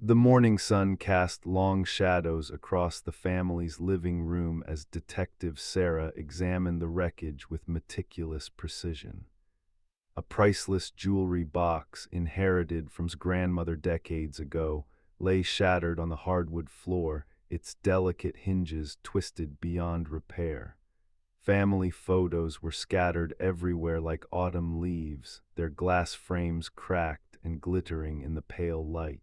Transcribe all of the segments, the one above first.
The morning sun cast long shadows across the family's living room as Detective Sarah examined the wreckage with meticulous precision. A priceless jewelry box, inherited from his grandmother decades ago, lay shattered on the hardwood floor, its delicate hinges twisted beyond repair. Family photos were scattered everywhere like autumn leaves, their glass frames cracked and glittering in the pale light.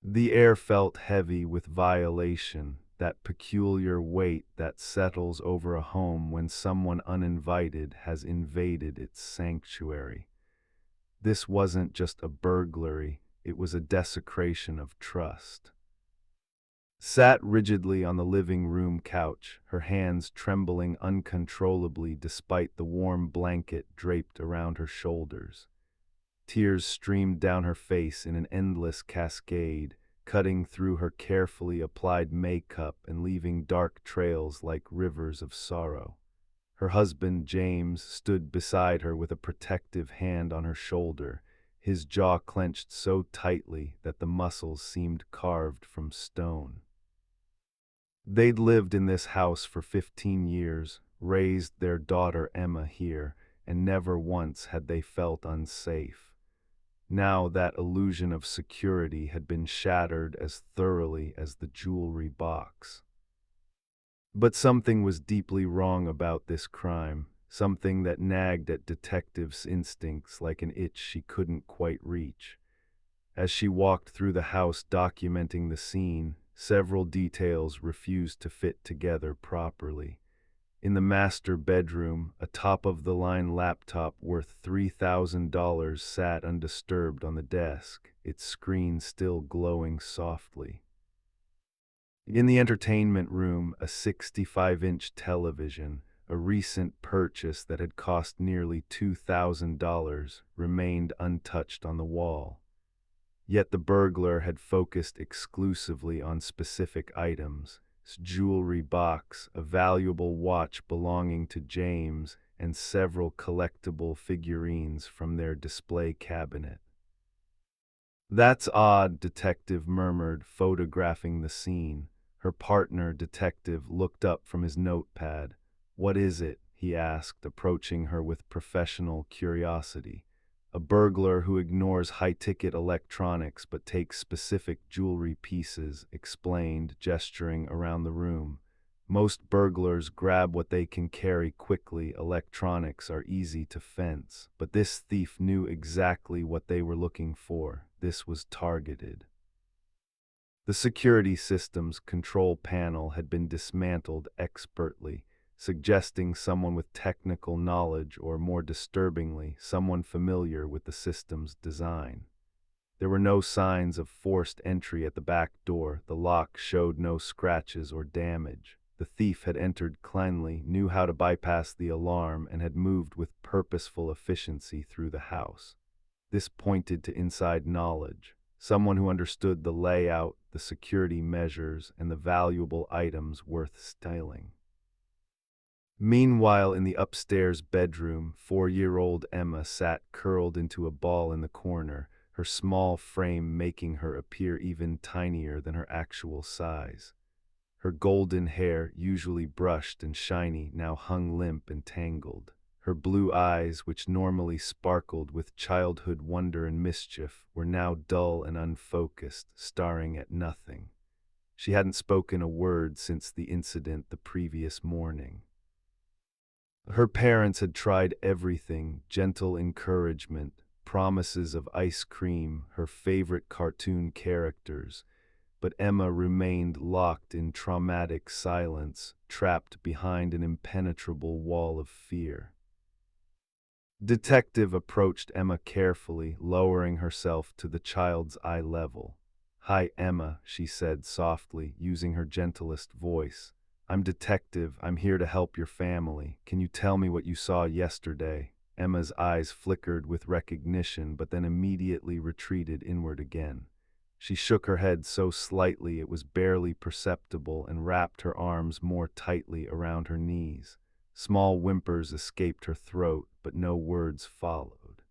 The air felt heavy with violation, that peculiar weight that settles over a home when someone uninvited has invaded its sanctuary. This wasn't just a burglary, it was a desecration of trust. Sat rigidly on the living room couch, her hands trembling uncontrollably despite the warm blanket draped around her shoulders. Tears streamed down her face in an endless cascade, cutting through her carefully applied makeup and leaving dark trails like rivers of sorrow. Her husband, James, stood beside her with a protective hand on her shoulder, his jaw clenched so tightly that the muscles seemed carved from stone. They'd lived in this house for 15 years, raised their daughter Emma here, and never once had they felt unsafe. Now that illusion of security had been shattered as thoroughly as the jewelry box. But something was deeply wrong about this crime, something that nagged at Detective's instincts like an itch she couldn't quite reach. As she walked through the house documenting the scene, several details refused to fit together properly. In the master bedroom, a top-of-the-line laptop worth $3,000 sat undisturbed on the desk, its screen still glowing softly. In the entertainment room, a 65-inch television, a recent purchase that had cost nearly $2,000, remained untouched on the wall. Yet the burglar had focused exclusively on specific items: his jewelry box, a valuable watch belonging to James, and several collectible figurines from their display cabinet. "That's odd," Detective murmured, photographing the scene. Her partner, Detective, looked up from his notepad. "What is it?" he asked, approaching her with professional curiosity. "A burglar who ignores high-ticket electronics but takes specific jewelry pieces," explained, gesturing around the room. "Most burglars grab what they can carry quickly. Electronics are easy to fence, but this thief knew exactly what they were looking for. This was targeted." The security system's control panel had been dismantled expertly, suggesting someone with technical knowledge or, more disturbingly, someone familiar with the system's design. There were no signs of forced entry at the back door. The lock showed no scratches or damage. The thief had entered cleanly, knew how to bypass the alarm, and had moved with purposeful efficiency through the house. This pointed to inside knowledge, someone who understood the layout, the security measures, and the valuable items worth stealing. Meanwhile, in the upstairs bedroom, 4-year-old Emma sat curled into a ball in the corner, her small frame making her appear even tinier than her actual size. Her golden hair, usually brushed and shiny, now hung limp and tangled. Her blue eyes, which normally sparkled with childhood wonder and mischief, were now dull and unfocused, staring at nothing. She hadn't spoken a word since the incident the previous morning. Her parents had tried everything: gentle encouragement, promises of ice cream, her favorite cartoon characters, but Emma remained locked in traumatic silence, trapped behind an impenetrable wall of fear. Detective approached Emma carefully, lowering herself to the child's eye level. "Hi, Emma," she said softly, using her gentlest voice. "I'm Detective. I'm here to help your family. Can you tell me what you saw yesterday?" Emma's eyes flickered with recognition, but then immediately retreated inward again. She shook her head so slightly it was barely perceptible and wrapped her arms more tightly around her knees. Small whimpers escaped her throat, but no words followed.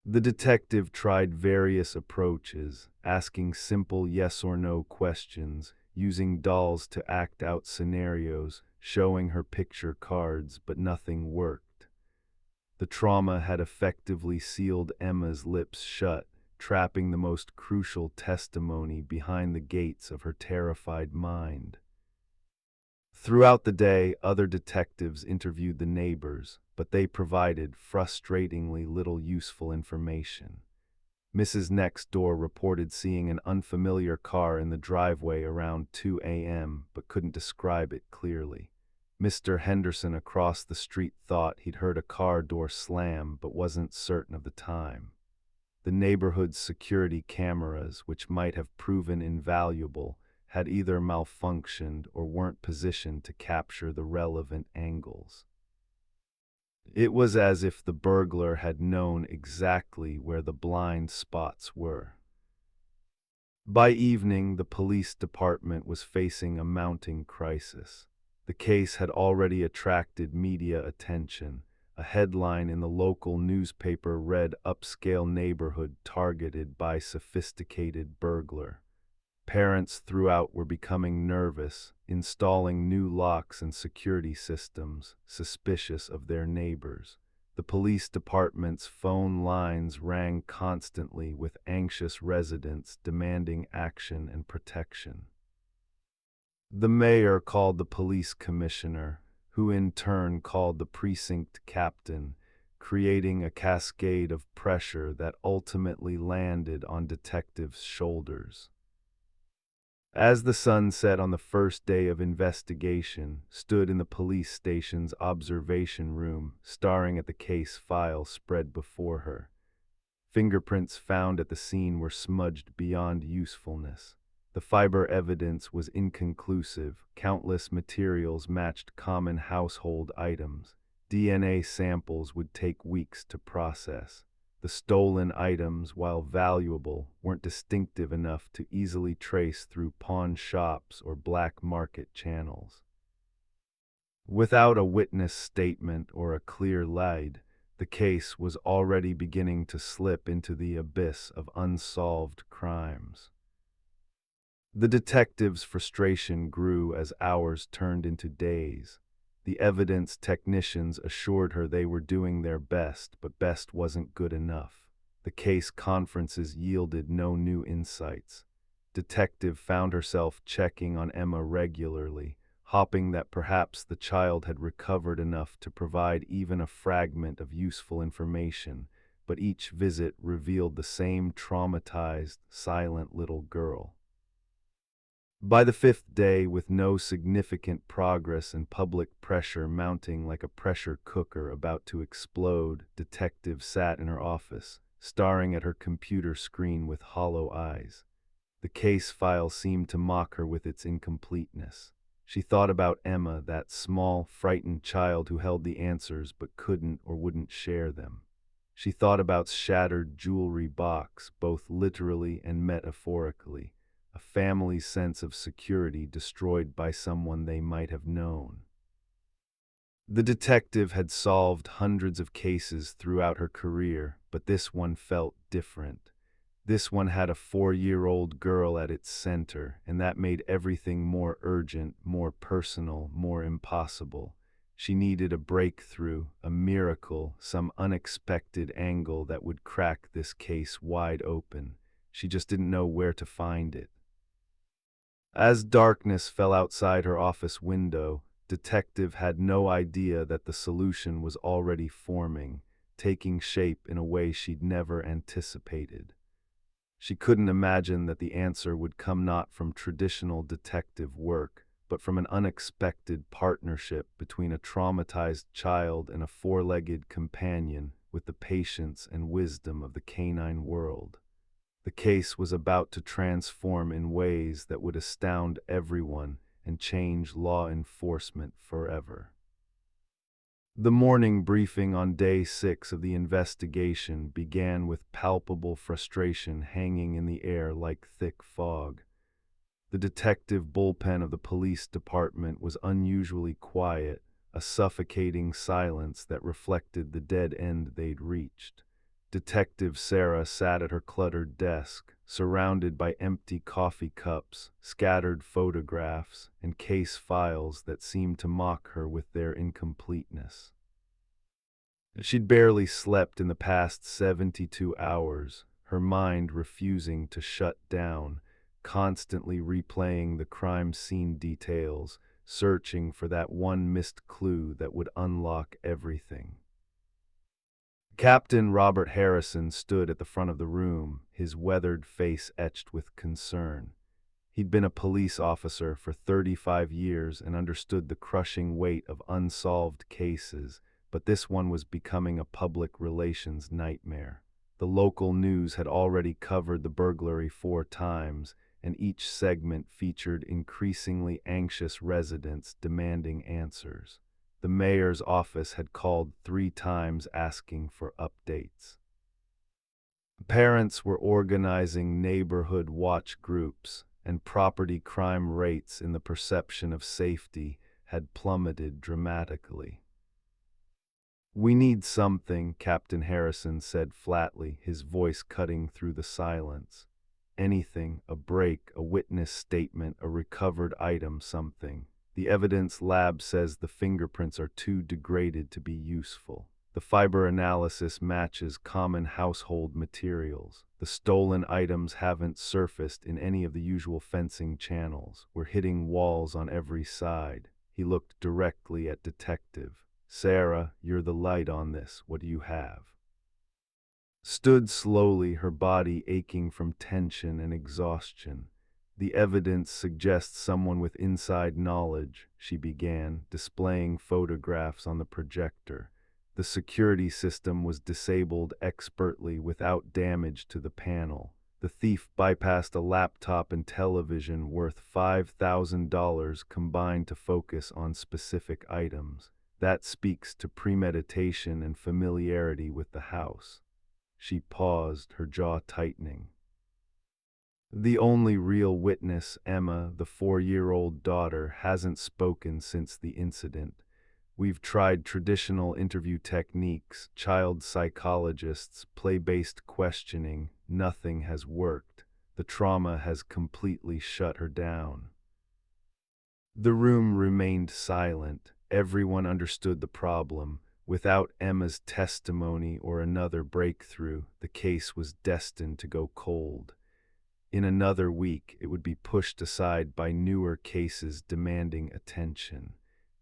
The detective tried various approaches, asking simple yes or no questions, using dolls to act out scenarios, showing her picture cards, but nothing worked. The trauma had effectively sealed Emma's lips shut, trapping the most crucial testimony behind the gates of her terrified mind. Throughout the day, other detectives interviewed the neighbors, but they provided frustratingly little useful information. Mrs. Next Door reported seeing an unfamiliar car in the driveway around 2 a.m., but couldn't describe it clearly. Mr. Henderson across the street thought he'd heard a car door slam, but wasn't certain of the time. The neighborhood's security cameras, which might have proven invaluable, had either malfunctioned or weren't positioned to capture the relevant angles. It was as if the burglar had known exactly where the blind spots were. By evening, the police department was facing a mounting crisis. The case had already attracted media attention. A headline in the local newspaper read "Upscale Neighborhood Targeted by Sophisticated Burglar." Parents throughout were becoming nervous, installing new locks and security systems, suspicious of their neighbors. The police department's phone lines rang constantly with anxious residents demanding action and protection. The mayor called the police commissioner, who in turn called the precinct captain, creating a cascade of pressure that ultimately landed on detectives' shoulders. As the sun set on the first day of investigation, stood in the police station's observation room, staring at the case file spread before her. Fingerprints found at the scene were smudged beyond usefulness. The fiber evidence was inconclusive. Countless materials matched common household items. DNA samples would take weeks to process. The stolen items, while valuable, weren't distinctive enough to easily trace through pawn shops or black market channels. Without a witness statement or a clear lead, the case was already beginning to slip into the abyss of unsolved crimes. The detective's frustration grew as hours turned into days. The evidence technicians assured her they were doing their best, but best wasn't good enough. The case conferences yielded no new insights. Detective found herself checking on Emma regularly, hoping that perhaps the child had recovered enough to provide even a fragment of useful information, but each visit revealed the same traumatized, silent little girl. By the fifth day, with no significant progress and public pressure mounting like a pressure cooker about to explode, Detective sat in her office, staring at her computer screen with hollow eyes. The case file seemed to mock her with its incompleteness. She thought about Emma, that small, frightened child who held the answers but couldn't or wouldn't share them. She thought about shattered jewelry box, both literally and metaphorically, a family's sense of security destroyed by someone they might have known. The detective had solved hundreds of cases throughout her career, but this one felt different. This one had a 4-year-old girl at its center, and that made everything more urgent, more personal, more impossible. She needed a breakthrough, a miracle, some unexpected angle that would crack this case wide open. She just didn't know where to find it. As darkness fell outside her office window, Detective had no idea that the solution was already forming, taking shape in a way she'd never anticipated. She couldn't imagine that the answer would come not from traditional detective work, but from an unexpected partnership between a traumatized child and a four-legged companion with the patience and wisdom of the canine world. The case was about to transform in ways that would astound everyone and change law enforcement forever. The morning briefing on day 6 of the investigation began with palpable frustration hanging in the air like thick fog. The detective bullpen of the police department was unusually quiet, a suffocating silence that reflected the dead end they'd reached. Detective Sarah sat at her cluttered desk, surrounded by empty coffee cups, scattered photographs, and case files that seemed to mock her with their incompleteness. She'd barely slept in the past 72 hours, her mind refusing to shut down, constantly replaying the crime scene details, searching for that one missed clue that would unlock everything. Captain Robert Harrison stood at the front of the room, his weathered face etched with concern. He'd been a police officer for 35 years and understood the crushing weight of unsolved cases, but this one was becoming a public relations nightmare. The local news had already covered the burglary 4 times, and each segment featured increasingly anxious residents demanding answers. The mayor's office had called 3 times asking for updates. Parents were organizing neighborhood watch groups, and property crime rates in the perception of safety had plummeted dramatically. "We need something," Captain Harrison said flatly, his voice cutting through the silence. "Anything, a break, a witness statement, a recovered item, something. The evidence lab says the fingerprints are too degraded to be useful. The fiber analysis matches common household materials. The stolen items haven't surfaced in any of the usual fencing channels. We're hitting walls on every side." He looked directly at Detective. "Sarah, you're the light on this. What do you have?" Stood slowly, her body aching from tension and exhaustion. "The evidence suggests someone with inside knowledge," she began, displaying photographs on the projector. "The security system was disabled expertly without damage to the panel. The thief bypassed a laptop and television worth $5,000 combined to focus on specific items. That speaks to premeditation and familiarity with the house." She paused, her jaw tightening. "The only real witness, Emma, the 4-year-old daughter, hasn't spoken since the incident. We've tried traditional interview techniques, child psychologists, play-based questioning. Nothing has worked. The trauma has completely shut her down." The room remained silent. Everyone understood the problem. Without Emma's testimony or another breakthrough, the case was destined to go cold. In another week, it would be pushed aside by newer cases demanding attention.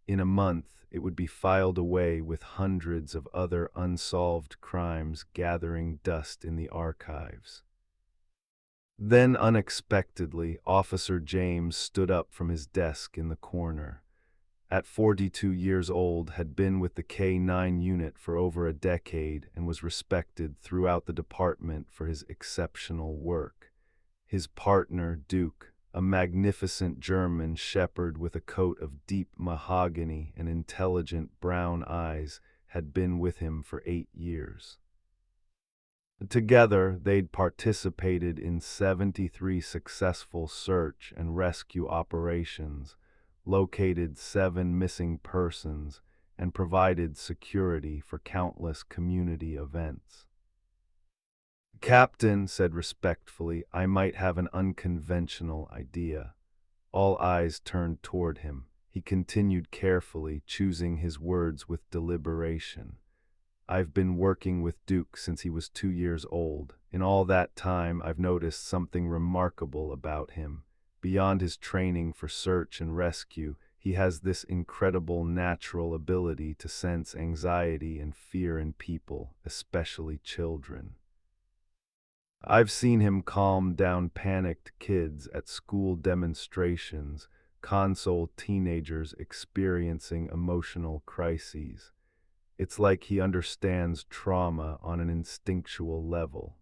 In a month, it would be filed away with hundreds of other unsolved crimes gathering dust in the archives. Then, unexpectedly, Officer James stood up from his desk in the corner. At 42 years old, had been with the K-9 unit for over a decade and was respected throughout the department for his exceptional work. His partner, Duke, a magnificent German shepherd with a coat of deep mahogany and intelligent brown eyes, had been with him for 8 years. Together, they'd participated in 73 successful search and rescue operations, located 7 missing persons, and provided security for countless community events. "Captain," said respectfully, "I might have an unconventional idea." All eyes turned toward him. He continued carefully, choosing his words with deliberation. "I've been working with Duke since he was 2 years old. In all that time, I've noticed something remarkable about him. Beyond his training for search and rescue, he has this incredible natural ability to sense anxiety and fear in people, especially children. I've seen him calm down panicked kids at school demonstrations, console teenagers experiencing emotional crises. It's like he understands trauma on an instinctual level."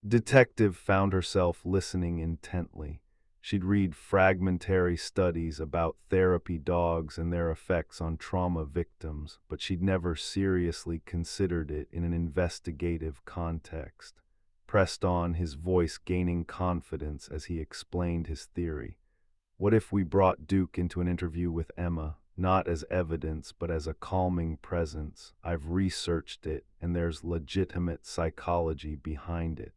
Detective found herself listening intently. She'd read fragmentary studies about therapy dogs and their effects on trauma victims, but she'd never seriously considered it in an investigative context. Pressed on, his voice gaining confidence as he explained his theory. "What if we brought Duke into an interview with Emma? not as evidence but as a calming presence. I've researched it, and there's legitimate psychology behind it.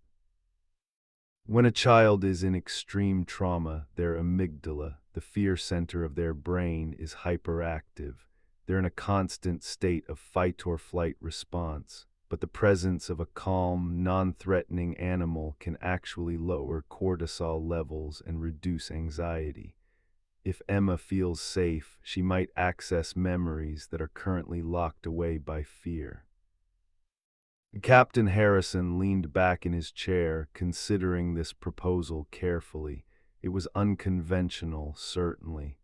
When a child is in extreme trauma, their amygdala, the fear center of their brain, is hyperactive. They're in a constant state of fight or flight response, but the presence of a calm, non-threatening animal can actually lower cortisol levels and reduce anxiety. If Emma feels safe, she might access memories that are currently locked away by fear. Captain Harrison leaned back in his chair, considering this proposal carefully. It was unconventional, certainly.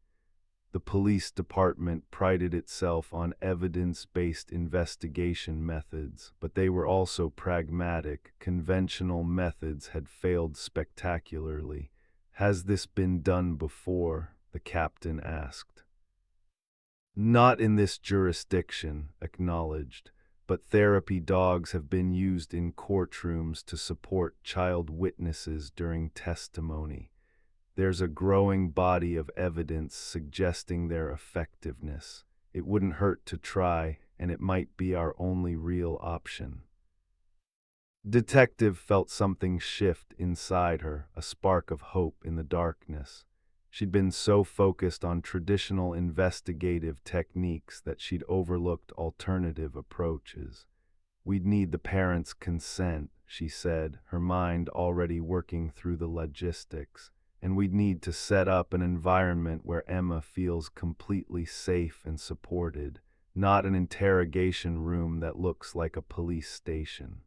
The police department prided itself on evidence-based investigation methods, but they were also pragmatic. Conventional methods had failed spectacularly. "Has this been done before?" the captain asked. "Not in this jurisdiction," acknowledged, "but therapy dogs have been used in courtrooms to support child witnesses during testimony. There's a growing body of evidence suggesting their effectiveness. It wouldn't hurt to try, and it might be our only real option." Detective felt something shift inside her, a spark of hope in the darkness. She'd been so focused on traditional investigative techniques that she'd overlooked alternative approaches. "We'd need the parents' consent," she said, her mind already working through the logistics. "And we'd need to set up an environment where Emma feels completely safe and supported, not an interrogation room that looks like a police station."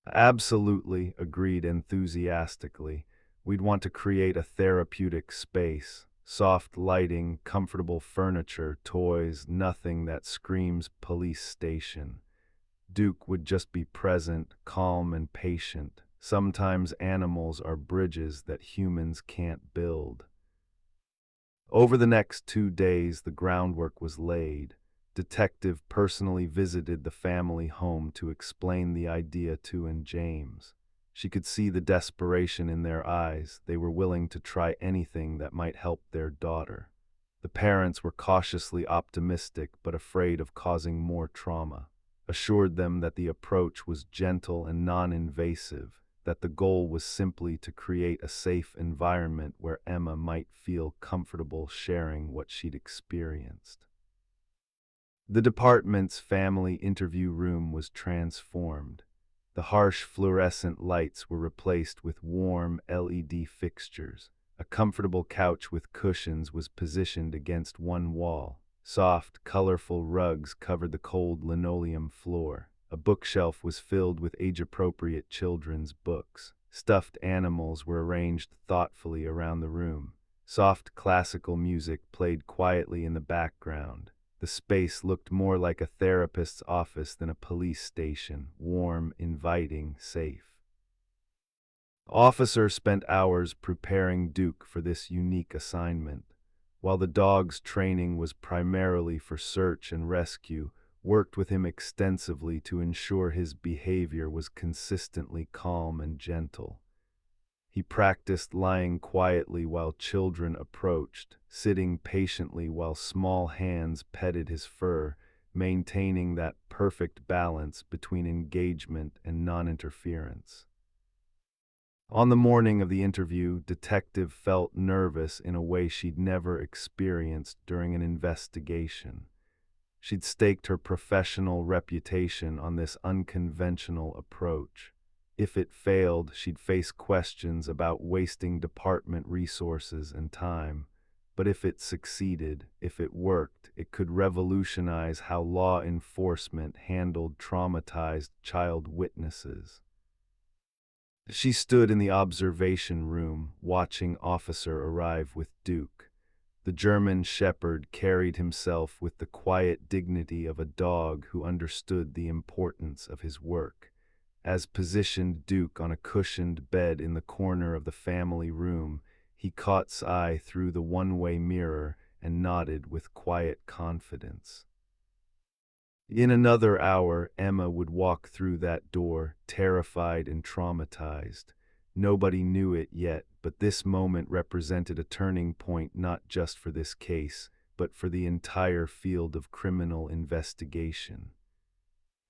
"Absolutely," agreed enthusiastically. "We'd want to create a therapeutic space. Soft lighting, comfortable furniture, toys, nothing that screams police station. Duke would just be present, calm and patient. Sometimes animals are bridges that humans can't build." Over the next 2 days, the groundwork was laid. Detective personally visited the family home to explain the idea to and James. She could see the desperation in their eyes. They were willing to try anything that might help their daughter. The parents were cautiously optimistic but afraid of causing more trauma. Assured them that the approach was gentle and non-invasive, that the goal was simply to create a safe environment where Emma might feel comfortable sharing what she'd experienced. The department's family interview room was transformed. The harsh fluorescent lights were replaced with warm LED fixtures. A comfortable couch with cushions was positioned against one wall. Soft, colorful rugs covered the cold linoleum floor. A bookshelf was filled with age-appropriate children's books. Stuffed animals were arranged thoughtfully around the room. Soft classical music played quietly in the background. The space looked more like a therapist's office than a police station, warm, inviting, safe. The officer spent hours preparing Duke for this unique assignment. While the dog's training was primarily for search and rescue, worked with him extensively to ensure his behavior was consistently calm and gentle. He practiced lying quietly while children approached, sitting patiently while small hands petted his fur, maintaining that perfect balance between engagement and non-interference. On the morning of the interview, Detective felt nervous in a way she'd never experienced during an investigation. She'd staked her professional reputation on this unconventional approach. If it failed, she'd face questions about wasting department resources and time. But if it succeeded, if it worked, it could revolutionize how law enforcement handled traumatized child witnesses. She stood in the observation room, watching officer arrive with Duke. The German shepherd carried himself with the quiet dignity of a dog who understood the importance of his work. As positioned Duke on a cushioned bed in the corner of the family room, he caught eye through the one-way mirror and nodded with quiet confidence. In another hour, Emma would walk through that door, terrified and traumatized. Nobody knew it yet, but this moment represented a turning point not just for this case, but for the entire field of criminal investigation.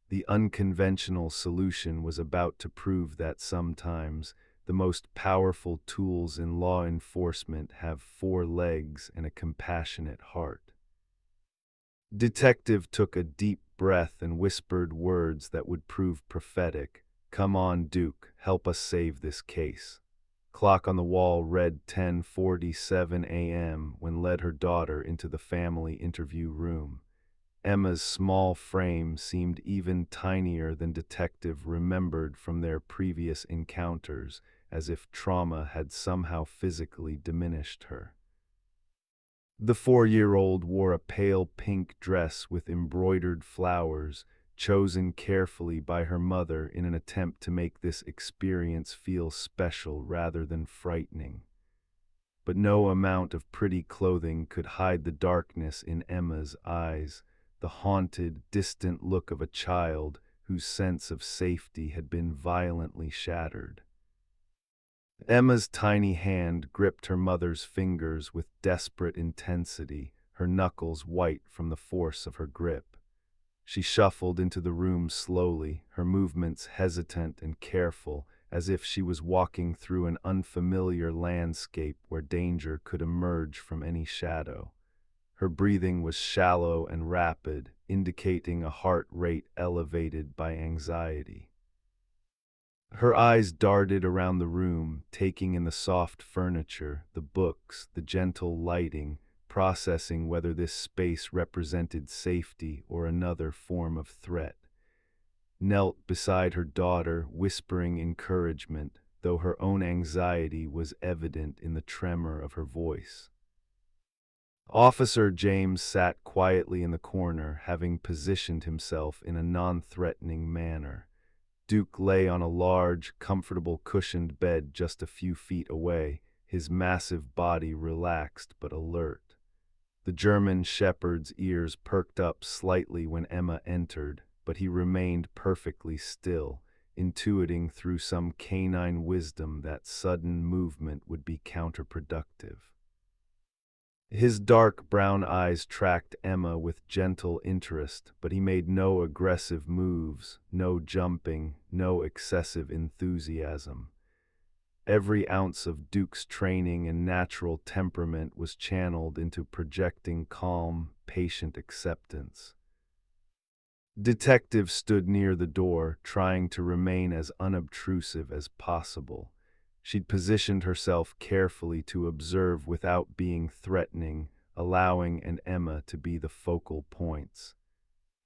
The unconventional solution was about to prove that sometimes the most powerful tools in law enforcement have four legs and a compassionate heart. Detective took a deep breath and whispered words that would prove prophetic. "Come on, Duke, help us save this case." Clock on the wall read 10:47 a.m. when led her daughter into the family interview room. Emma's small frame seemed even tinier than Detective remembered from their previous encounters, as if trauma had somehow physically diminished her. The 4-year-old wore a pale pink dress with embroidered flowers, chosen carefully by her mother in an attempt to make this experience feel special rather than frightening. But no amount of pretty clothing could hide the darkness in Emma's eyes, the haunted, distant look of a child whose sense of safety had been violently shattered. Emma's tiny hand gripped her mother's fingers with desperate intensity, her knuckles white from the force of her grip. She shuffled into the room slowly, her movements hesitant and careful, as if she was walking through an unfamiliar landscape where danger could emerge from any shadow. Her breathing was shallow and rapid, indicating a heart rate elevated by anxiety. Her eyes darted around the room, taking in the soft furniture, the books, the gentle lighting, processing whether this space represented safety or another form of threat. Knelt beside her daughter, whispering encouragement, though her own anxiety was evident in the tremor of her voice. Officer James sat quietly in the corner, having positioned himself in a non-threatening manner. Duke lay on a large, comfortable cushioned bed just a few feet away, his massive body relaxed but alert. The German shepherd's ears perked up slightly when Emma entered, but he remained perfectly still, intuiting through some canine wisdom that sudden movement would be counterproductive. His dark brown eyes tracked Emma with gentle interest, but he made no aggressive moves, no jumping, no excessive enthusiasm. Every ounce of Duke's training and natural temperament was channeled into projecting calm, patient acceptance. Detective stood near the door, trying to remain as unobtrusive as possible. She'd positioned herself carefully to observe without being threatening, allowing and Emma to be the focal points.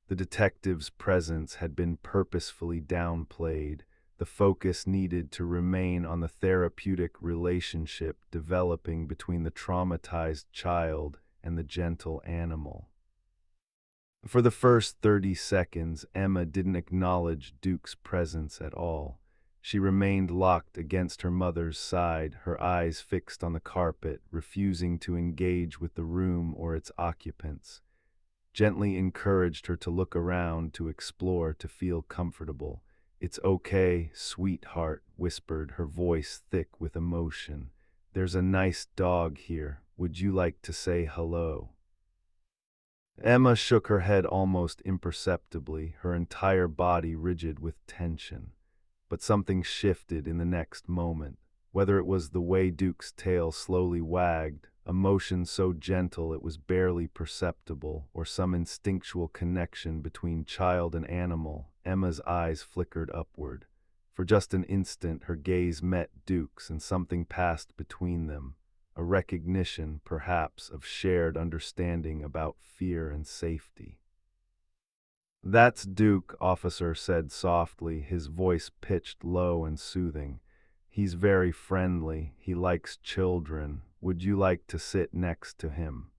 The detective's presence had been purposefully downplayed, the focus needed to remain on the therapeutic relationship developing between the traumatized child and the gentle animal. For the first 30 seconds, Emma didn't acknowledge Duke's presence at all. She remained locked against her mother's side, her eyes fixed on the carpet, refusing to engage with the room or its occupants. Gently encouraged her to look around, to explore, to feel comfortable. "It's okay, sweetheart," whispered, her voice thick with emotion. "There's a nice dog here. Would you like to say hello?" Emma shook her head almost imperceptibly, her entire body rigid with tension. But something shifted in the next moment. Whether it was the way Duke's tail slowly wagged, a motion so gentle it was barely perceptible, or some instinctual connection between child and animal, Emma's eyes flickered upward. For just an instant her gaze met Duke's and something passed between them, a recognition, perhaps, of shared understanding about fear and safety. "That's Duke," officer said softly, his voice pitched low and soothing. "He's very friendly. He likes children. Would you like to sit next to him?"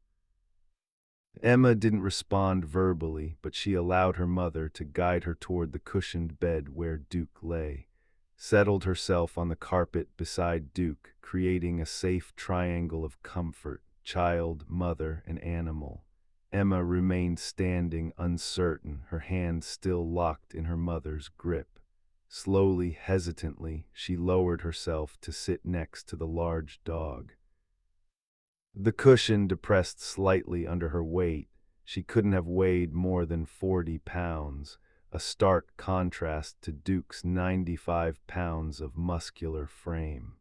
Emma didn't respond verbally, but she allowed her mother to guide her toward the cushioned bed where Duke lay, settled herself on the carpet beside Duke, creating a safe triangle of comfort: child, mother, and animal. Emma remained standing, uncertain, her hand still locked in her mother's grip. Slowly, hesitantly, she lowered herself to sit next to the large dog. The cushion depressed slightly under her weight. She couldn't have weighed more than 40 pounds, a stark contrast to Duke's 95 pounds of muscular frame.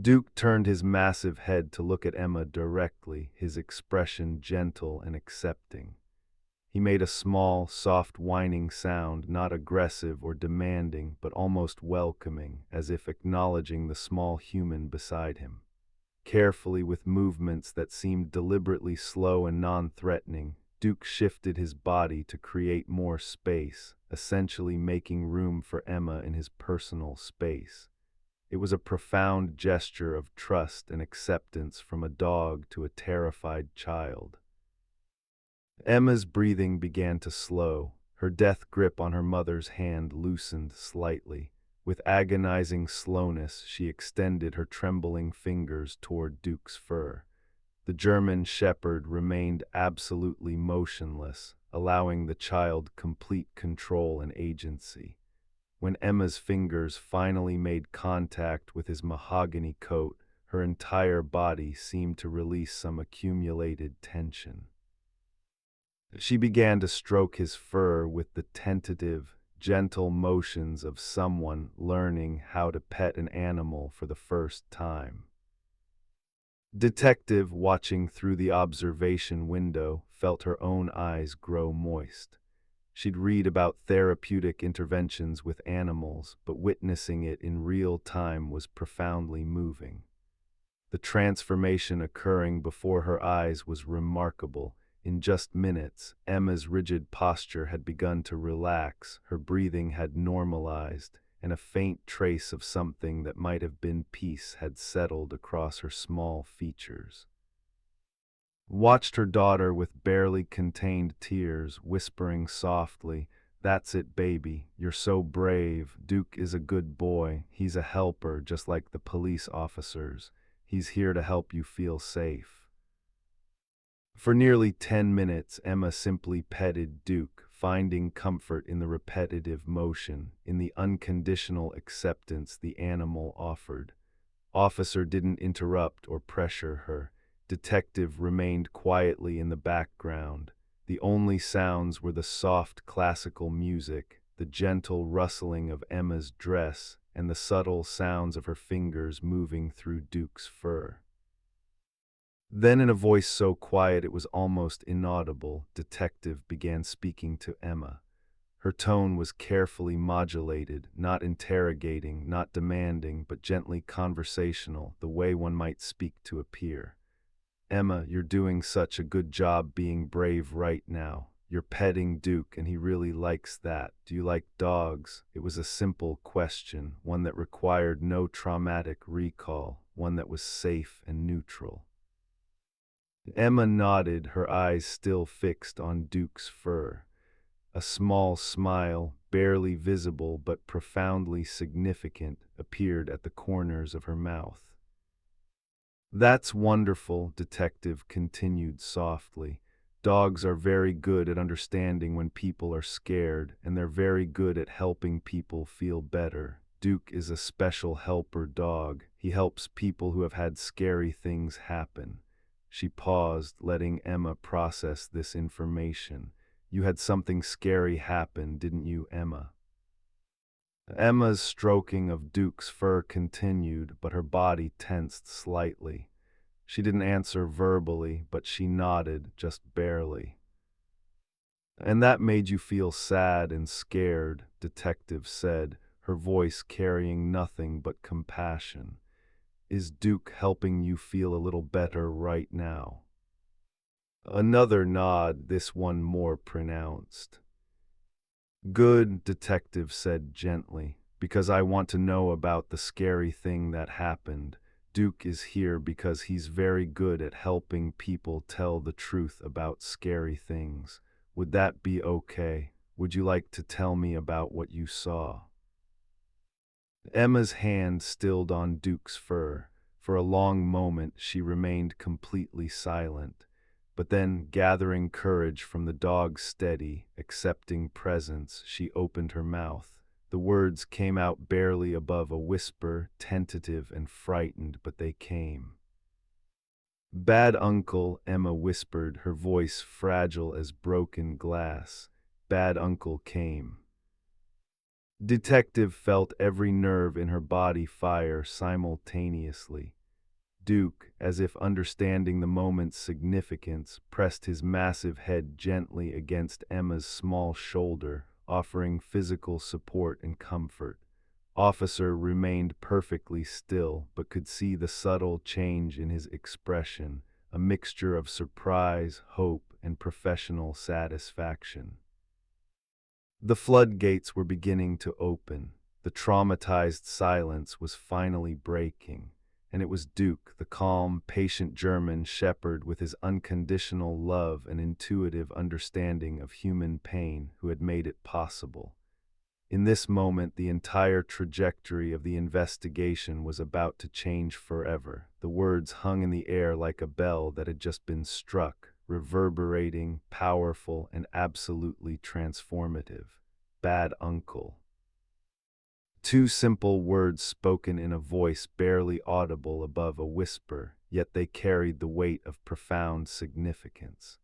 Duke turned his massive head to look at Emma directly, his expression gentle and accepting. He made a small, soft whining sound, not aggressive or demanding, but almost welcoming, as if acknowledging the small human beside him. Carefully, with movements that seemed deliberately slow and non-threatening, Duke shifted his body to create more space, essentially making room for Emma in his personal space. It was a profound gesture of trust and acceptance from a dog to a terrified child. Emma's breathing began to slow. Her death grip on her mother's hand loosened slightly. With agonizing slowness, she extended her trembling fingers toward Duke's fur. The German shepherd remained absolutely motionless, allowing the child complete control and agency. When Emma's fingers finally made contact with his mahogany coat, her entire body seemed to release some accumulated tension. She began to stroke his fur with the tentative, gentle motions of someone learning how to pet an animal for the first time. Detective, watching through the observation window, felt her own eyes grow moist. She'd read about therapeutic interventions with animals, but witnessing it in real time was profoundly moving. The transformation occurring before her eyes was remarkable. In just minutes, Emma's rigid posture had begun to relax, her breathing had normalized, and a faint trace of something that might have been peace had settled across her small features. Watched her daughter with barely contained tears, whispering softly, "That's it, baby. You're so brave. Duke is a good boy. He's a helper, just like the police officers. He's here to help you feel safe." For nearly 10 minutes, Emma simply petted Duke, finding comfort in the repetitive motion, in the unconditional acceptance the animal offered. Officer didn't interrupt or pressure her. Detective remained quietly in the background. The only sounds were the soft classical music, the gentle rustling of Emma's dress, and the subtle sounds of her fingers moving through Duke's fur. Then, in a voice so quiet it was almost inaudible, Detective began speaking to Emma. Her tone was carefully modulated, not interrogating, not demanding, but gently conversational, the way one might speak to a peer. "Emma, you're doing such a good job being brave right now. You're petting Duke, and he really likes that. Do you like dogs?" It was a simple question, one that required no traumatic recall, one that was safe and neutral. Emma nodded, her eyes still fixed on Duke's fur. A small smile, barely visible but profoundly significant, appeared at the corners of her mouth. "That's wonderful," Detective continued softly. "Dogs are very good at understanding when people are scared, and they're very good at helping people feel better. Duke is a special helper dog. He helps people who have had scary things happen." She paused, letting Emma process this information. "You had something scary happen, didn't you, Emma?" Emma's stroking of Duke's fur continued, but her body tensed slightly. She didn't answer verbally, but she nodded, just barely. "And that made you feel sad and scared," Detective said, her voice carrying nothing but compassion. "Is Duke helping you feel a little better right now?" Another nod, this one more pronounced. "Good," Detective said gently, "because I want to know about the scary thing that happened. Duke is here because he's very good at helping people tell the truth about scary things. Would that be okay? Would you like to tell me about what you saw?" Emma's hand stilled on Duke's fur. For a long moment she remained completely silent. But then, gathering courage from the dog's steady, accepting presence, she opened her mouth. The words came out barely above a whisper, tentative and frightened, but they came. Bad uncle, Emma whispered, her voice fragile as broken glass. Bad uncle came. Detective felt every nerve in her body fire simultaneously. Duke, as if understanding the moment's significance, pressed his massive head gently against Emma's small shoulder, offering physical support and comfort. Officer remained perfectly still, but could see the subtle change in his expression, a mixture of surprise, hope, and professional satisfaction. The floodgates were beginning to open. The traumatized silence was finally breaking, and it was Duke, the calm, patient German shepherd with his unconditional love and intuitive understanding of human pain, who had made it possible. In this moment, the entire trajectory of the investigation was about to change forever. The words hung in the air like a bell that had just been struck, reverberating, powerful, and absolutely transformative. Bad uncle. Two simple words spoken in a voice barely audible above a whisper, yet they carried the weight of profound significance.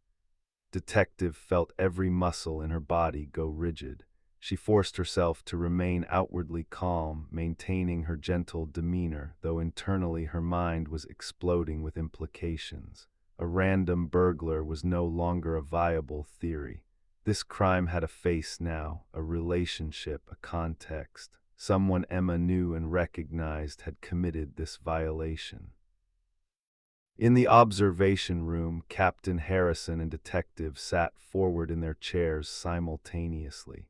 Detective felt every muscle in her body go rigid. She forced herself to remain outwardly calm, maintaining her gentle demeanor, though internally her mind was exploding with implications. A random burglar was no longer a viable theory. This crime had a face now, a relationship, a context. Someone Emma knew and recognized had committed this violation. In the observation room, Captain Harrison and Detective sat forward in their chairs simultaneously.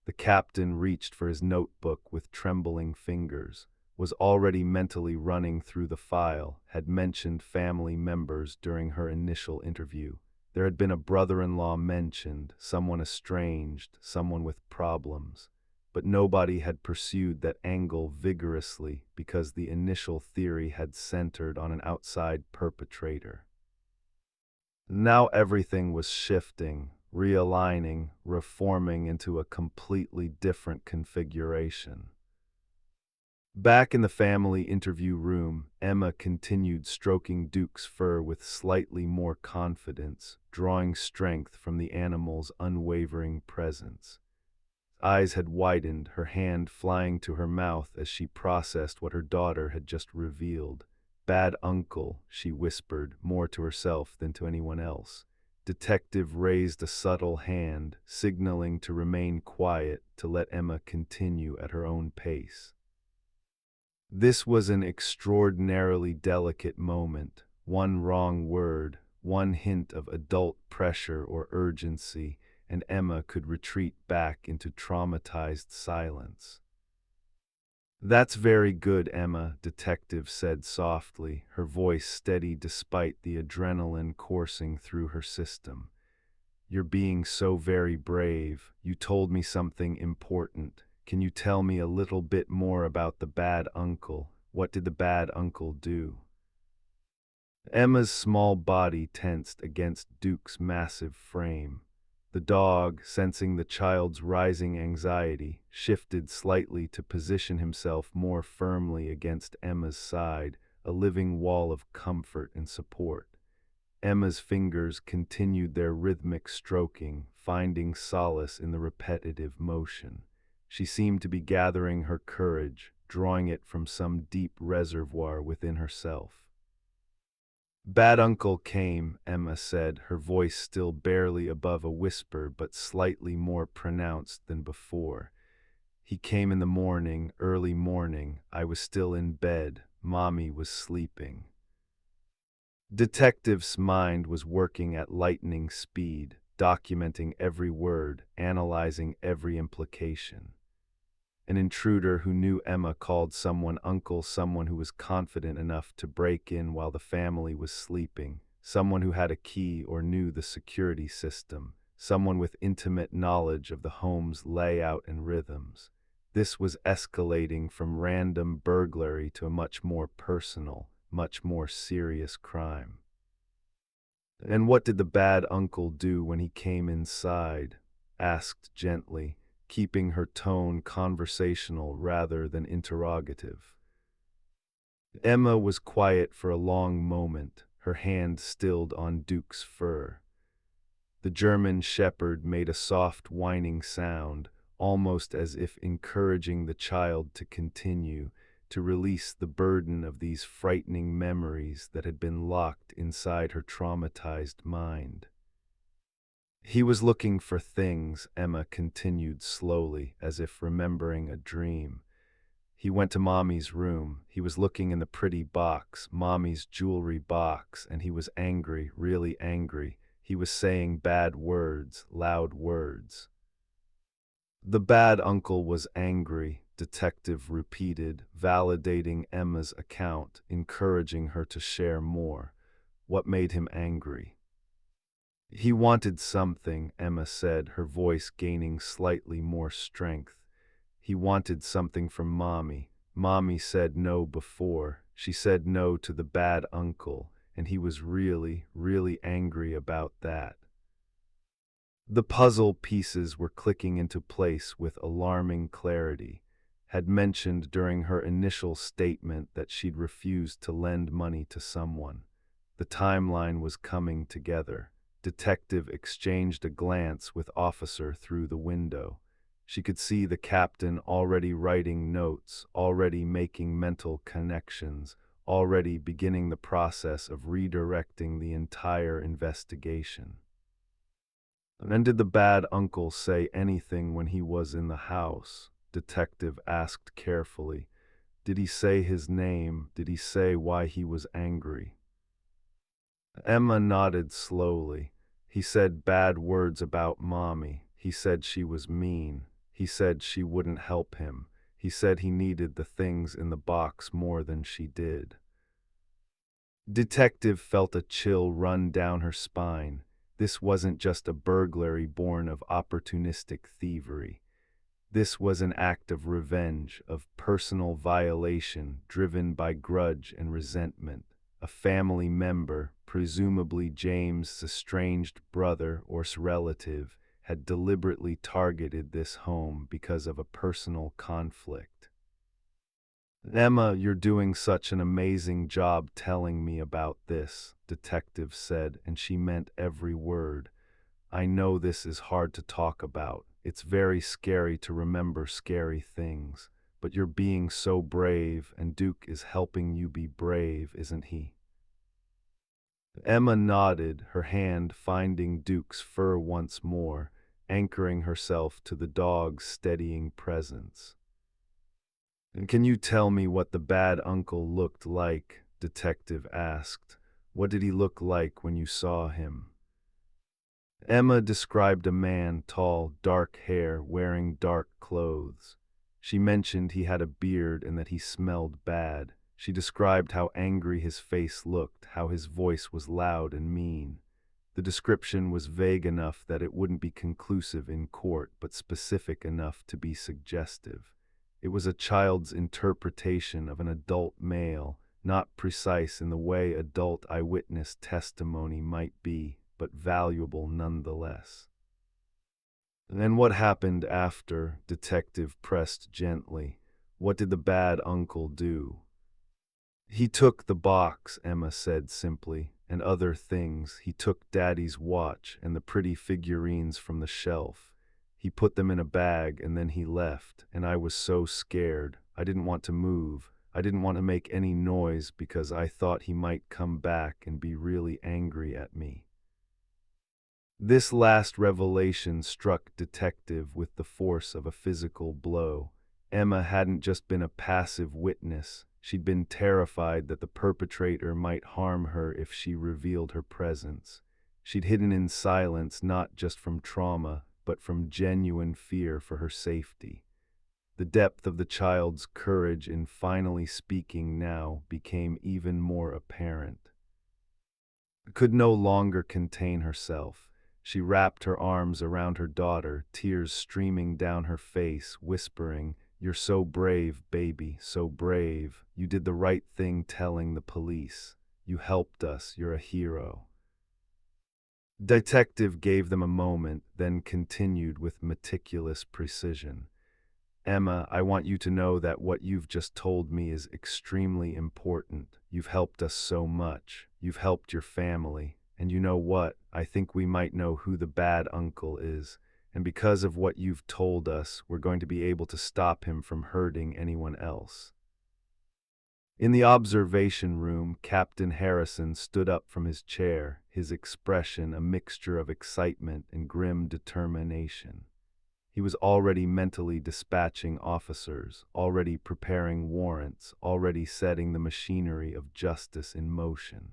The captain reached for his notebook with trembling fingers, was already mentally running through the file, had mentioned family members during her initial interview. There had been a brother-in-law mentioned, someone estranged, someone with problems. But nobody had pursued that angle vigorously because the initial theory had centered on an outside perpetrator. Now everything was shifting, realigning, reforming into a completely different configuration. Back in the family interview room, Emma continued stroking Duke's fur with slightly more confidence, drawing strength from the animal's unwavering presence. Eyes had widened, her hand flying to her mouth as she processed what her daughter had just revealed. Bad uncle, she whispered, more to herself than to anyone else. Detective raised a subtle hand, signaling to remain quiet, to let Emma continue at her own pace. This was an extraordinarily delicate moment. One wrong word, one hint of adult pressure or urgency, and Emma could retreat back into traumatized silence. "That's very good, Emma," Detective said softly, her voice steady despite the adrenaline coursing through her system. "You're being so very brave. You told me something important. Can you tell me a little bit more about the bad uncle? What did the bad uncle do?" Emma's small body tensed against Duke's massive frame. The dog, sensing the child's rising anxiety, shifted slightly to position himself more firmly against Emma's side, a living wall of comfort and support. Emma's fingers continued their rhythmic stroking, finding solace in the repetitive motion. She seemed to be gathering her courage, drawing it from some deep reservoir within herself. "Bad uncle came," Emma said, her voice still barely above a whisper but slightly more pronounced than before. "He came in the morning, early morning. I was still in bed. Mommy was sleeping." Detective's mind was working at lightning speed, documenting every word, analyzing every implication. An intruder who knew Emma called someone uncle, someone who was confident enough to break in while the family was sleeping, someone who had a key or knew the security system, someone with intimate knowledge of the home's layout and rhythms. This was escalating from random burglary to a much more personal, much more serious crime. "And what did the bad uncle do when he came inside?" asked gently, keeping her tone conversational rather than interrogative. Emma was quiet for a long moment, her hand stilled on Duke's fur. The German shepherd made a soft whining sound, almost as if encouraging the child to continue, to release the burden of these frightening memories that had been locked inside her traumatized mind. He was looking for things, Emma continued slowly, as if remembering a dream. He went to Mommy's room. He was looking in the pretty box, Mommy's jewelry box, and he was angry, really angry. He was saying bad words, loud words. The bad uncle was angry, Detective repeated, validating Emma's account, encouraging her to share more. What made him angry? He wanted something, Emma said, her voice gaining slightly more strength. He wanted something from Mommy. Mommy said no before. She said no to the bad uncle, and he was really, really angry about that. The puzzle pieces were clicking into place with alarming clarity. Had mentioned during her initial statement that she'd refused to lend money to someone. The timeline was coming together. Detective exchanged a glance with officer through the window. She could see the captain already writing notes, already making mental connections, already beginning the process of redirecting the entire investigation. And did the bad uncle say anything when he was in the house? Detective asked carefully. Did he say his name? Did he say why he was angry? Emma nodded slowly. He said bad words about Mommy. He said she was mean. He said she wouldn't help him. He said he needed the things in the box more than she did. Detective felt a chill run down her spine. This wasn't just a burglary born of opportunistic thievery. This was an act of revenge, of personal violation driven by grudge and resentment. A family member, presumably James' estranged brother or relative, had deliberately targeted this home because of a personal conflict. Emma, you're doing such an amazing job telling me about this, Detective said, and she meant every word. I know this is hard to talk about. It's very scary to remember scary things. But you're being so brave, and Duke is helping you be brave, isn't he? Emma nodded, her hand finding Duke's fur once more, anchoring herself to the dog's steadying presence. And can you tell me what the bad uncle looked like? Detective asked. What did he look like when you saw him? Emma described a man, tall, dark hair, wearing dark clothes. She mentioned he had a beard and that he smelled bad. She described how angry his face looked, how his voice was loud and mean. The description was vague enough that it wouldn't be conclusive in court, but specific enough to be suggestive. It was a child's interpretation of an adult male, not precise in the way adult eyewitness testimony might be, but valuable nonetheless. And what happened after? Detective pressed gently. What did the bad uncle do? He took the box, Emma said simply, and other things. He took Daddy's watch and the pretty figurines from the shelf. He put them in a bag and then he left, and I was so scared. I didn't want to move. I didn't want to make any noise because I thought he might come back and be really angry at me. This last revelation struck Detective with the force of a physical blow. Emma hadn't just been a passive witness. She'd been terrified that the perpetrator might harm her if she revealed her presence. She'd hidden in silence not just from trauma, but from genuine fear for her safety. The depth of the child's courage in finally speaking now became even more apparent. Could no longer contain herself. She wrapped her arms around her daughter, tears streaming down her face, whispering, "You're so brave, baby, so brave. You did the right thing telling the police. You helped us, you're a hero." Detective gave them a moment, then continued with meticulous precision. Emma, I want you to know that what you've just told me is extremely important. You've helped us so much. You've helped your family. And you know what? I think we might know who the bad uncle is. And because of what you've told us, we're going to be able to stop him from hurting anyone else. In the observation room, Captain Harrison stood up from his chair, his expression a mixture of excitement and grim determination. He was already mentally dispatching officers, already preparing warrants, already setting the machinery of justice in motion.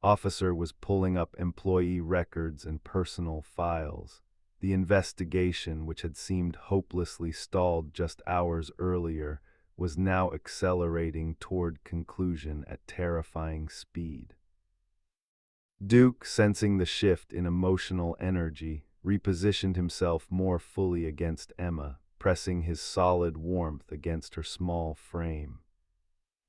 Officer was pulling up employee records and personal files. The investigation, which had seemed hopelessly stalled just hours earlier, was now accelerating toward conclusion at terrifying speed. Duke, sensing the shift in emotional energy, repositioned himself more fully against Emma, pressing his solid warmth against her small frame.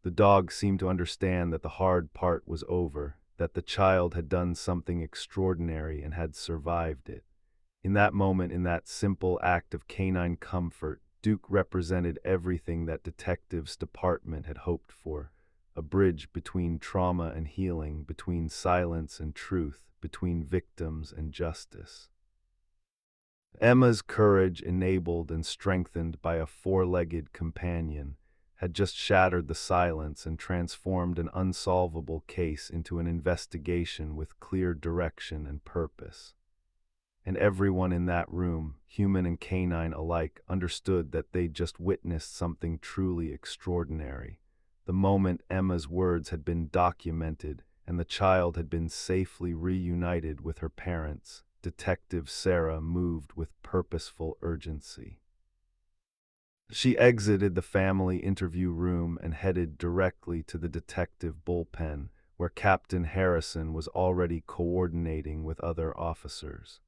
The dog seemed to understand that the hard part was over, that the child had done something extraordinary and had survived it. In that moment, in that simple act of canine comfort, Duke represented everything that Detectives Department had hoped for: a bridge between trauma and healing, between silence and truth, between victims and justice. Emma's courage, enabled and strengthened by a four-legged companion, had just shattered the silence and transformed an unsolvable case into an investigation with clear direction and purpose. And everyone in that room, human and canine alike, understood that they'd just witnessed something truly extraordinary. The moment Emma's words had been documented and the child had been safely reunited with her parents, Detective Sarah moved with purposeful urgency. She exited the family interview room and headed directly to the detective bullpen, where Captain Harrison was already coordinating with other officers.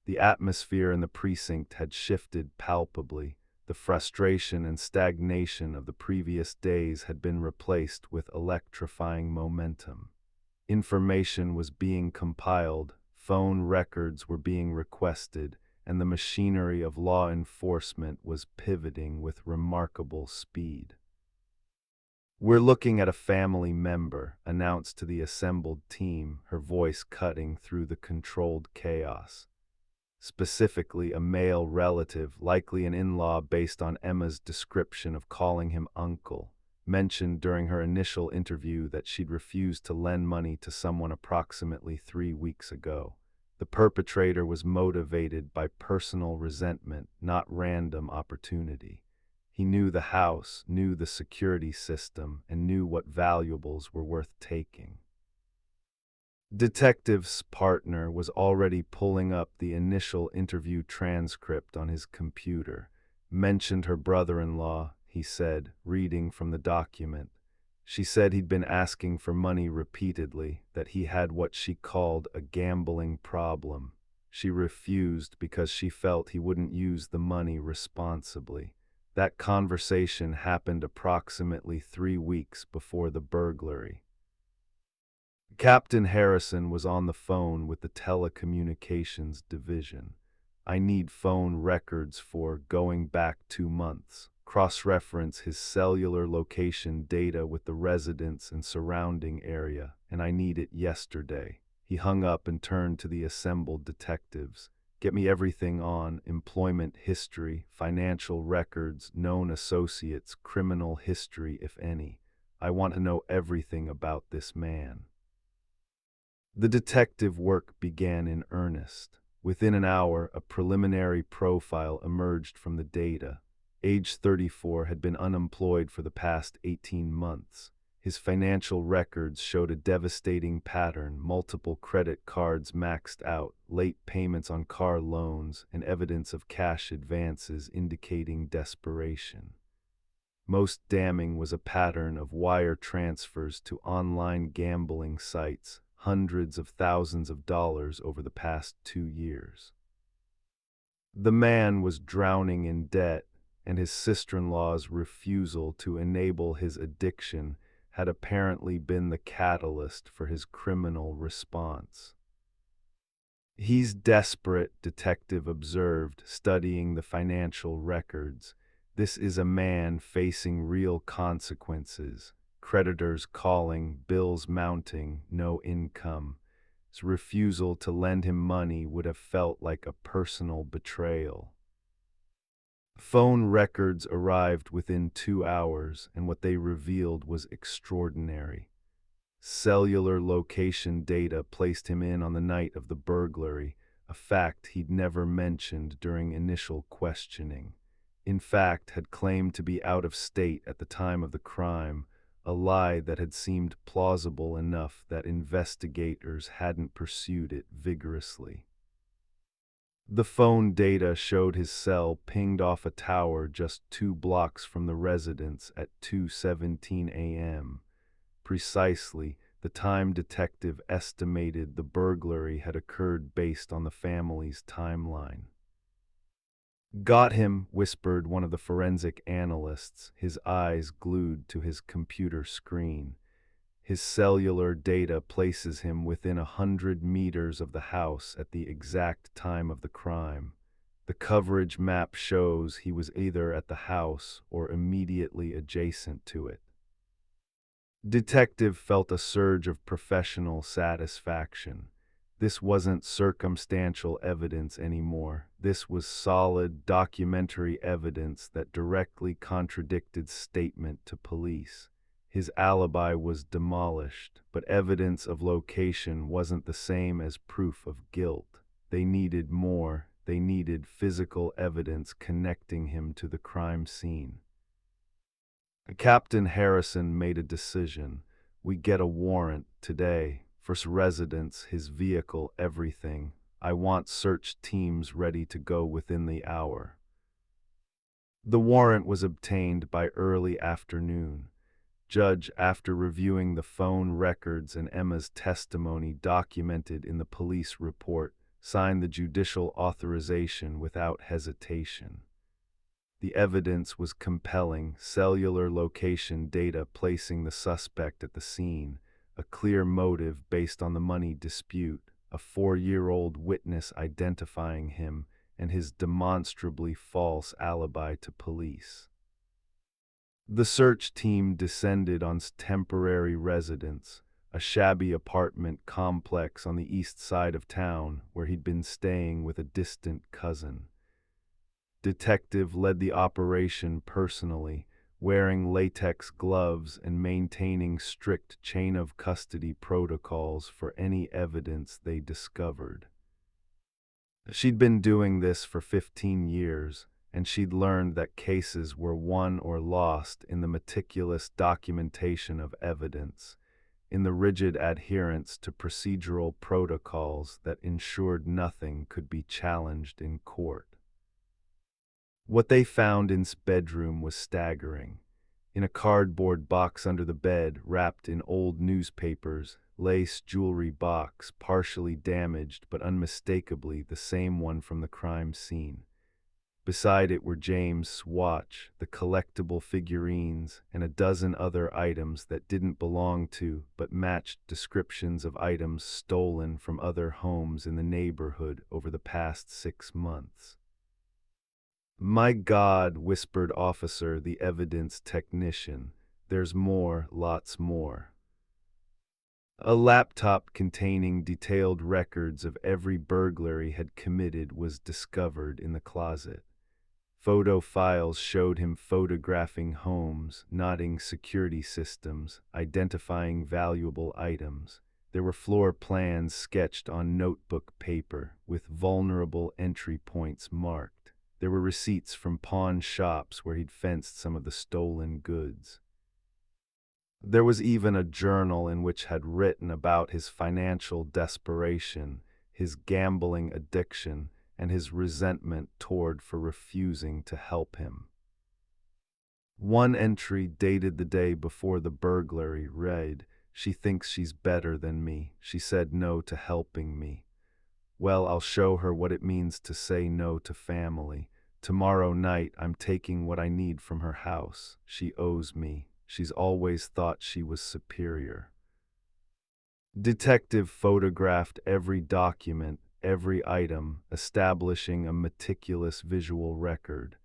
The atmosphere in the precinct had shifted palpably. The frustration and stagnation of the previous days had been replaced with electrifying momentum. Information was being compiled, phone records were being requested, and the machinery of law enforcement was pivoting with remarkable speed. "We're looking at a family member," announced to the assembled team, her voice cutting through the controlled chaos. Specifically, a male relative, likely an in-law based on Emma's description of calling him uncle, mentioned during her initial interview that she'd refused to lend money to someone approximately 3 weeks ago. The perpetrator was motivated by personal resentment, not random opportunity. He knew the house, knew the security system, and knew what valuables were worth taking. Detective's partner was already pulling up the initial interview transcript on his computer. "Mentioned her brother-in-law," he said, reading from the document. "She said he'd been asking for money repeatedly, that he had what she called a gambling problem. She refused because she felt he wouldn't use the money responsibly. That conversation happened approximately 3 weeks before the burglary." Captain Harrison was on the phone with the telecommunications division. "I need phone records for going back 2 months. Cross-reference his cellular location data with the residents and surrounding area, and I need it yesterday." He hung up and turned to the assembled detectives. "Get me everything on employment history, financial records, known associates, criminal history, if any. I want to know everything about this man." The detective work began in earnest. Within an hour, a preliminary profile emerged from the data. Age 34, had been unemployed for the past 18 months. His financial records showed a devastating pattern: multiple credit cards maxed out, late payments on car loans, and evidence of cash advances indicating desperation. Most damning was a pattern of wire transfers to online gambling sites, hundreds of thousands of dollars over the past 2 years. The man was drowning in debt, and his sister-in-law's refusal to enable his addiction had apparently been the catalyst for his criminal response. "He's desperate," detective observed, studying the financial records. This is a man facing real consequences. Creditors calling, bills mounting, no income. His refusal to lend him money would have felt like a personal betrayal. Phone records arrived within 2 hours, and what they revealed was extraordinary. Cellular location data placed him in on the night of the burglary, a fact he'd never mentioned during initial questioning. In fact, had claimed to be out of state at the time of the crime, a lie that had seemed plausible enough that investigators hadn't pursued it vigorously. The phone data showed his cell pinged off a tower just 2 blocks from the residence at 2:17 a.m. Precisely the time detective estimated the burglary had occurred based on the family's timeline. "Got him," whispered one of the forensic analysts, his eyes glued to his computer screen. His cellular data places him within 100 meters of the house at the exact time of the crime. The coverage map shows he was either at the house or immediately adjacent to it. Detective felt a surge of professional satisfaction. This wasn't circumstantial evidence anymore. This was solid, documentary evidence that directly contradicted statement to police. His alibi was demolished, but evidence of location wasn't the same as proof of guilt. They needed more. They needed physical evidence connecting him to the crime scene. Captain Harrison made a decision. We get a warrant today. First residence, his vehicle, everything. I want search teams ready to go within the hour. The warrant was obtained by early afternoon. Judge, after reviewing the phone records and Emma's testimony documented in the police report, signed the judicial authorization without hesitation. The evidence was compelling: cellular location data placing the suspect at the scene, a clear motive based on the money dispute, a 4-year-old witness identifying him, and his demonstrably false alibi to police. The search team descended on temporary residence, a shabby apartment complex on the east side of town where he'd been staying with a distant cousin. Detective led the operation personally, wearing latex gloves and maintaining strict chain of custody protocols for any evidence they discovered. She'd been doing this for 15 years, and she'd learned that cases were won or lost in the meticulous documentation of evidence, in the rigid adherence to procedural protocols that ensured nothing could be challenged in court. What they found in his bedroom was staggering. In a cardboard box under the bed, wrapped in old newspapers, lace jewelry box, partially damaged but unmistakably the same one from the crime scene. Beside it were James' watch, the collectible figurines, and a dozen other items that didn't belong to but matched descriptions of items stolen from other homes in the neighborhood over the past 6 months. "My God," whispered Officer, the evidence technician. "There's more, lots more." A laptop containing detailed records of every burglary had committed was discovered in the closet. Photo files showed him photographing homes, nodding security systems, identifying valuable items. There were floor plans sketched on notebook paper, with vulnerable entry points marked. There were receipts from pawn shops where he'd fenced some of the stolen goods. There was even a journal in which had written about his financial desperation, his gambling addiction, and his resentment toward for refusing to help him. One entry, dated the day before the burglary, read, "She thinks she's better than me. She said no to helping me. Well, I'll show her what it means to say no to family. Tomorrow night I'm taking what I need from her house. She owes me. She's always thought she was superior." Detective photographed every document, every item, establishing a meticulous visual record.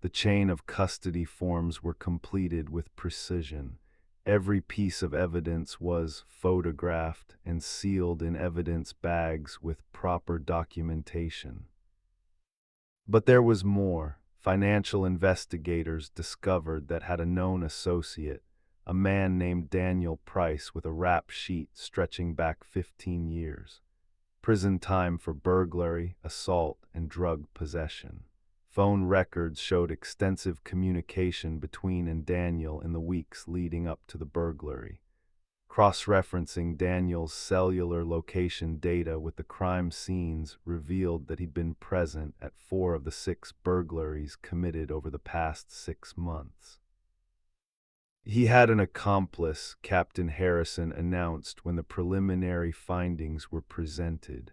The chain of custody forms were completed with precision. Every piece of evidence was photographed and sealed in evidence bags with proper documentation. But there was more. Financial investigators discovered that had a known associate, a man named Daniel Price with a rap sheet stretching back 15 years. Prison time for burglary, assault, and drug possession. Phone records showed extensive communication between and Daniel in the weeks leading up to the burglary. Cross-referencing Daniel's cellular location data with the crime scenes revealed that he'd been present at 4 of the 6 burglaries committed over the past 6 months. He had an accomplice, Captain Harrison announced when the preliminary findings were presented.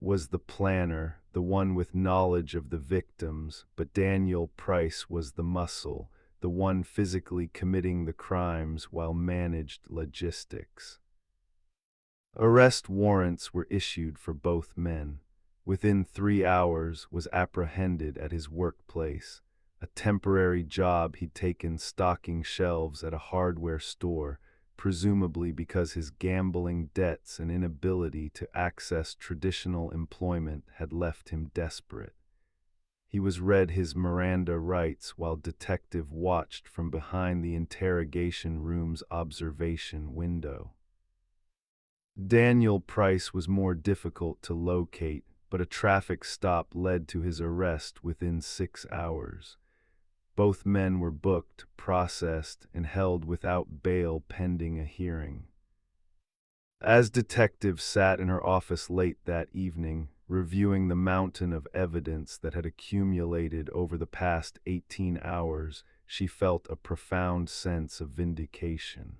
Was the planner, the one with knowledge of the victims, but Daniel Price was the muscle, the one physically committing the crimes while managed logistics. Arrest warrants were issued for both men. Within 3 hours was apprehended at his workplace, a temporary job he'd taken stocking shelves at a hardware store, presumably because his gambling debts and inability to access traditional employment had left him desperate. He was read his Miranda rights while detective watched from behind the interrogation room's observation window. Daniel Price was more difficult to locate, but a traffic stop led to his arrest within 6 hours. Both men were booked, processed, and held without bail pending a hearing. As detective sat in her office late that evening, reviewing the mountain of evidence that had accumulated over the past 18 hours, she felt a profound sense of vindication.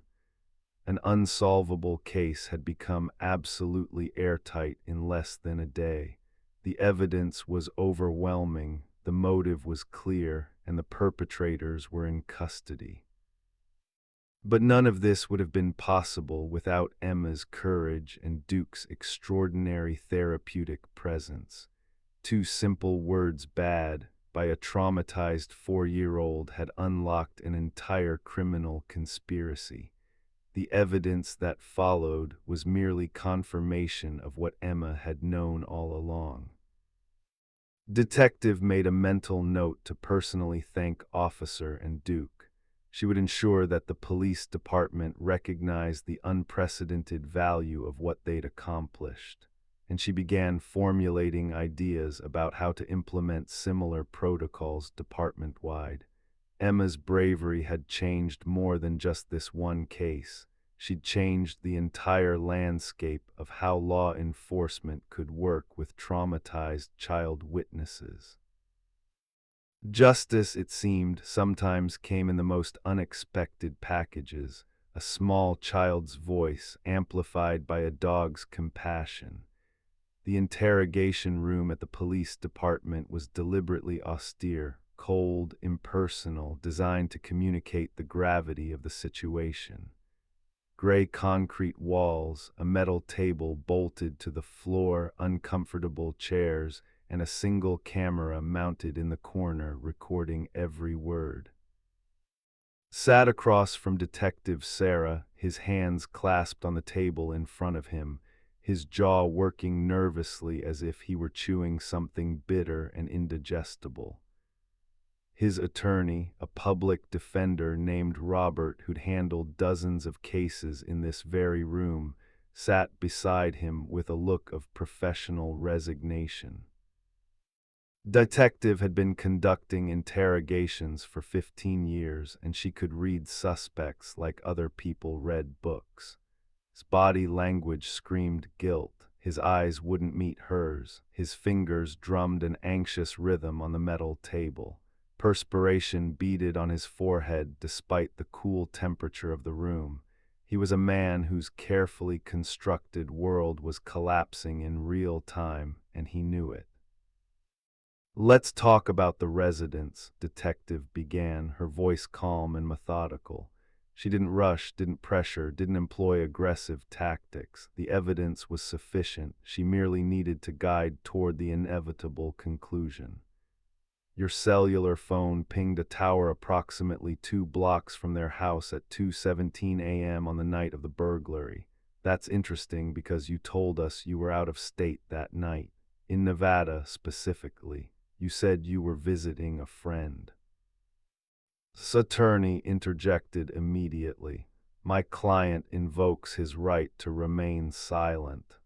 An unsolvable case had become absolutely airtight in less than a day. The evidence was overwhelming, the motive was clear, and the perpetrators were in custody. But none of this would have been possible without Emma's courage and Duke's extraordinary therapeutic presence. 2 simple words bad by a traumatized 4-year-old had unlocked an entire criminal conspiracy. The evidence that followed was merely confirmation of what Emma had known all along. Detective made a mental note to personally thank Officer and Duke. She would ensure that the police department recognized the unprecedented value of what they'd accomplished, and she began formulating ideas about how to implement similar protocols department-wide. Emma's bravery had changed more than just this one case. She'd changed the entire landscape of how law enforcement could work with traumatized child witnesses. Justice, it seemed, sometimes came in the most unexpected packages, a small child's voice amplified by a dog's compassion. The interrogation room at the police department was deliberately austere, cold, impersonal, designed to communicate the gravity of the situation. Gray concrete walls, a metal table bolted to the floor, uncomfortable chairs, and a single camera mounted in the corner recording every word. Sat across from Detective Sarah, his hands clasped on the table in front of him, his jaw working nervously as if he were chewing something bitter and indigestible. His attorney, a public defender named Robert who'd handled dozens of cases in this very room, sat beside him with a look of professional resignation. Detective had been conducting interrogations for 15 years, and she could read suspects like other people read books. His body language screamed guilt. His eyes wouldn't meet hers. His fingers drummed an anxious rhythm on the metal table. Perspiration beaded on his forehead despite the cool temperature of the room. He was a man whose carefully constructed world was collapsing in real time, and he knew it. "Let's talk about the residents," Detective began, her voice calm and methodical. She didn't rush, didn't pressure, didn't employ aggressive tactics. The evidence was sufficient. She merely needed to guide toward the inevitable conclusion. Your cellular phone pinged a tower approximately 2 blocks from their house at 2:17 a.m. on the night of the burglary. That's interesting because you told us you were out of state that night. In Nevada, specifically. You said you were visiting a friend. The attorney interjected immediately. My client invokes his right to remain silent.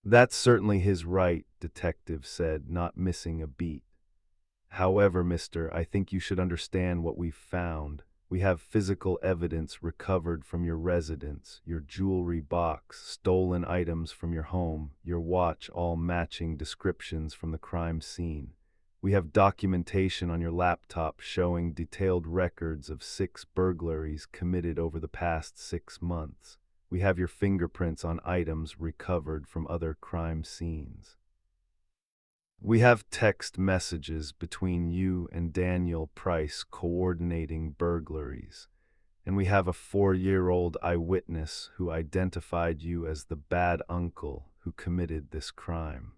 That's certainly his right, detective said, not missing a beat. However, mister, I think you should understand what we've found. We have physical evidence recovered from your residence, your jewelry box, stolen items from your home, your watch, all matching descriptions from the crime scene. We have documentation on your laptop showing detailed records of 6 burglaries committed over the past 6 months. We have your fingerprints on items recovered from other crime scenes. We have text messages between you and Daniel Price coordinating burglaries, and we have a 4-year-old eyewitness who identified you as the bad uncle who committed this crime.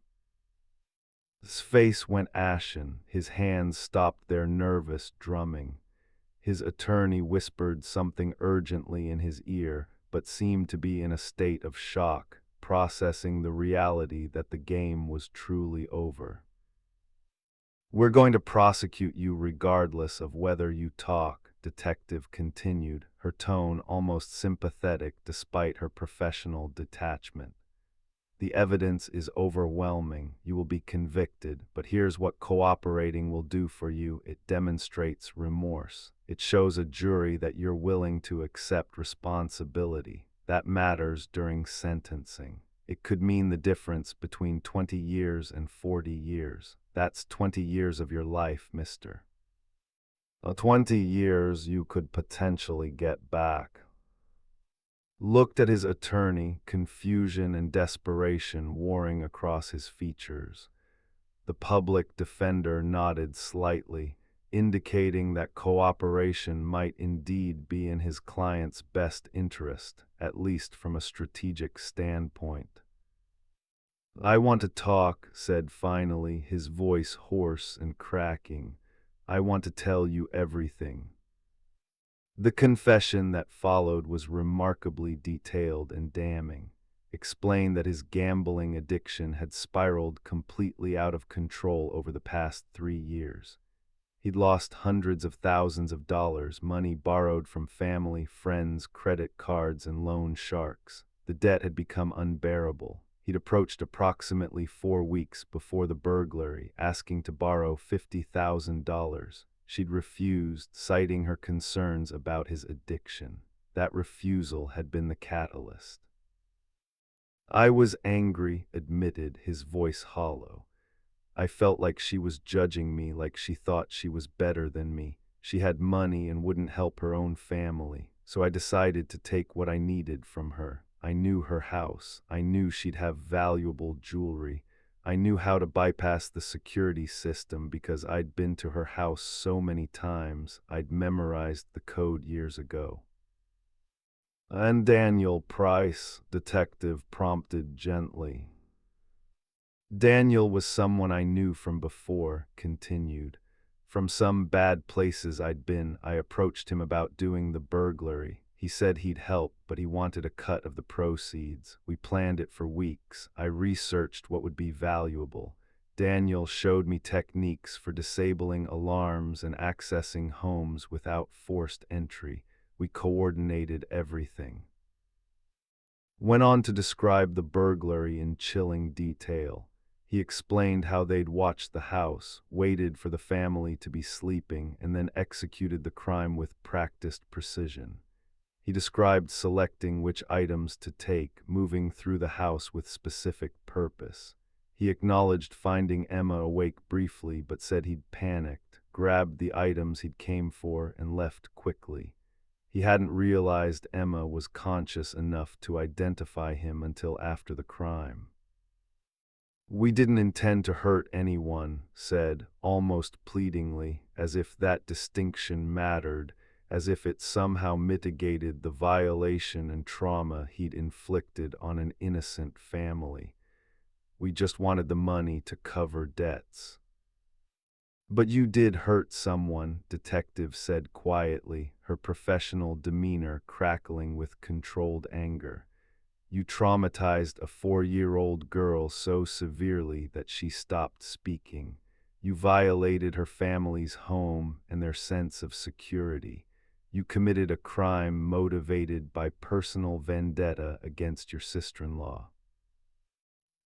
His face went ashen, his hands stopped their nervous drumming. His attorney whispered something urgently in his ear, but seemed to be in a state of shock, processing the reality that the game was truly over. We're going to prosecute you regardless of whether you talk, detective continued, her tone almost sympathetic despite her professional detachment. The evidence is overwhelming. You will be convicted, but here's what cooperating will do for you. It demonstrates remorse. It shows a jury that you're willing to accept responsibility. That matters during sentencing. It could mean the difference between 20 years and 40 years. That's 20 years of your life, mister. 20 years you could potentially get back. Looked at his attorney, confusion and desperation warring across his features. The public defender nodded slightly, indicating that cooperation might indeed be in his client's best interest, at least from a strategic standpoint. I want to talk, said finally, his voice hoarse and cracking. I want to tell you everything. The confession that followed was remarkably detailed and damning. Explained that his gambling addiction had spiraled completely out of control over the past 3 years. He'd lost hundreds of thousands of dollars, money borrowed from family, friends, credit cards, and loan sharks. The debt had become unbearable. He'd approached approximately 4 weeks before the burglary, asking to borrow $50,000. She'd refused, citing her concerns about his addiction. That refusal had been the catalyst. I was angry, admitted, his voice hollow. I felt like she was judging me, like she thought she was better than me. She had money and wouldn't help her own family, so I decided to take what I needed from her. I knew her house. I knew she'd have valuable jewelry. I knew how to bypass the security system because I'd been to her house so many times. I'd memorized the code years ago. And Daniel Price, detective prompted gently. Daniel was someone I knew from before, continued. From some bad places I'd been, I approached him about doing the burglary. He said he'd help, but he wanted a cut of the proceeds. We planned it for weeks. I researched what would be valuable. Daniel showed me techniques for disabling alarms and accessing homes without forced entry. We coordinated everything. Went on to describe the burglary in chilling detail. He explained how they'd watched the house, waited for the family to be sleeping, and then executed the crime with practiced precision. He described selecting which items to take, moving through the house with specific purpose. He acknowledged finding Emma awake briefly, but said he'd panicked, grabbed the items he'd came for, and left quickly. He hadn't realized Emma was conscious enough to identify him until after the crime. We didn't intend to hurt anyone, said, almost pleadingly, as if that distinction mattered, as if it somehow mitigated the violation and trauma he'd inflicted on an innocent family. We just wanted the money to cover debts. But you did hurt someone, Detective said quietly, her professional demeanor crackling with controlled anger. You traumatized a 4-year-old girl so severely that she stopped speaking. You violated her family's home and their sense of security. You committed a crime motivated by personal vendetta against your sister-in-law.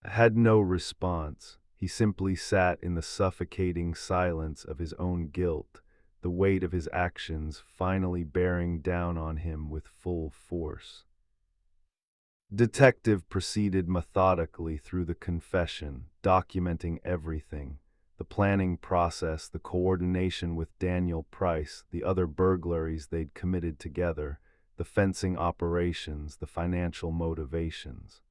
Had no response. He simply sat in the suffocating silence of his own guilt, the weight of his actions finally bearing down on him with full force. Detective proceeded methodically through the confession, documenting everything: the planning process, the coordination with Daniel Price, the other burglaries they'd committed together, the fencing operations, the financial motivations.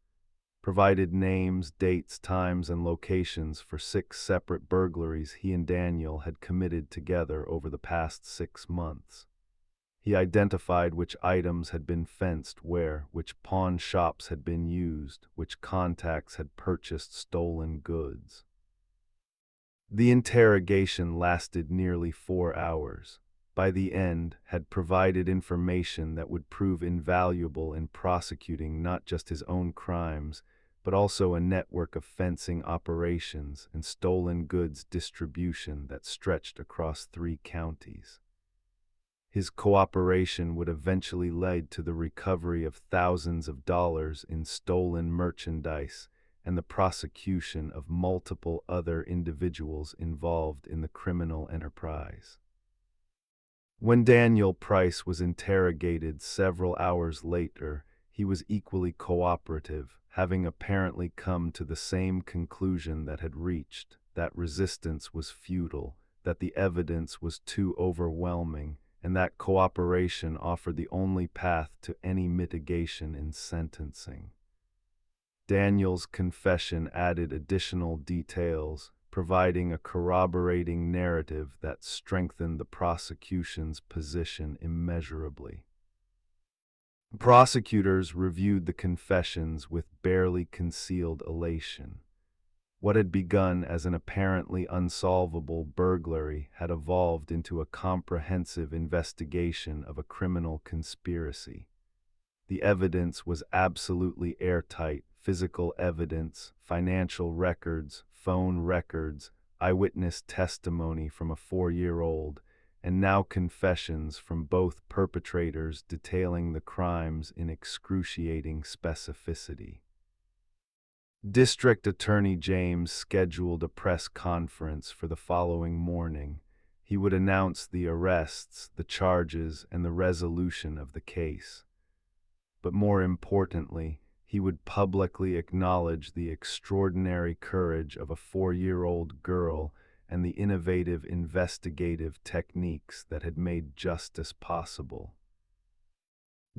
Provided names, dates, times, and locations for 6 separate burglaries he and Daniel had committed together over the past 6 months. He identified which items had been fenced where, which pawn shops had been used, which contacts had purchased stolen goods. The interrogation lasted nearly 4 hours. By the end, had provided information that would prove invaluable in prosecuting not just his own crimes, but also a network of fencing operations and stolen goods distribution that stretched across 3 counties. His cooperation would eventually lead to the recovery of thousands of dollars in stolen merchandise and the prosecution of multiple other individuals involved in the criminal enterprise. When Daniel Price was interrogated several hours later, he was equally cooperative, having apparently come to the same conclusion that had reached, that resistance was futile, that the evidence was too overwhelming, and that cooperation offered the only path to any mitigation in sentencing. Daniel's confession added additional details, providing a corroborating narrative that strengthened the prosecution's position immeasurably. Prosecutors reviewed the confessions with barely concealed elation. What had begun as an apparently unsolvable burglary had evolved into a comprehensive investigation of a criminal conspiracy. The evidence was absolutely airtight: physical evidence, financial records, phone records, eyewitness testimony from a 4-year-old, and now confessions from both perpetrators detailing the crimes in excruciating specificity. District Attorney James scheduled a press conference for the following morning. He would announce the arrests, the charges, and the resolution of the case. But more importantly, he would publicly acknowledge the extraordinary courage of a 4-year-old girl and the innovative investigative techniques that had made justice possible.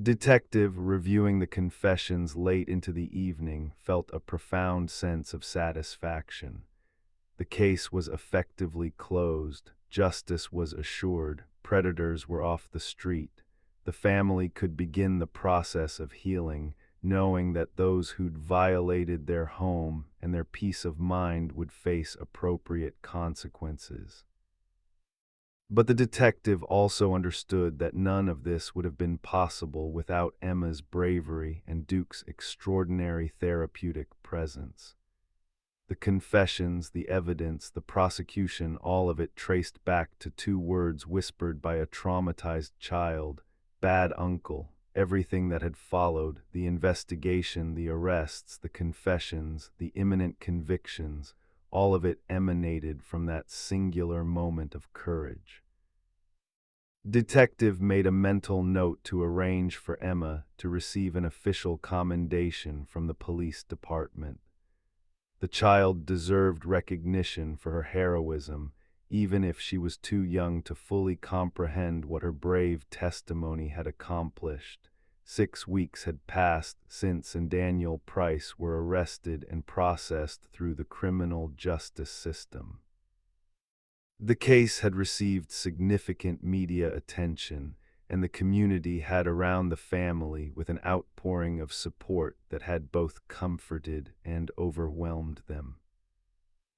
Detective, reviewing the confessions late into the evening, felt a profound sense of satisfaction. The case was effectively closed, justice was assured, predators were off the street. The family could begin the process of healing, knowing that those who'd violated their home and their peace of mind would face appropriate consequences. But the detective also understood that none of this would have been possible without Emma's bravery and Duke's extraordinary therapeutic presence. The confessions, the evidence, the prosecution, all of it traced back to 2 words whispered by a traumatized child: bad uncle. Everything that had followed, the investigation, the arrests, the confessions, the imminent convictions, all of it emanated from that singular moment of courage. Detective made a mental note to arrange for Emma to receive an official commendation from the police department. The child deserved recognition for her heroism, even if she was too young to fully comprehend what her brave testimony had accomplished. 6 weeks had passed since and Daniel Price were arrested and processed through the criminal justice system. The case had received significant media attention, and the community had around the family with an outpouring of support that had both comforted and overwhelmed them.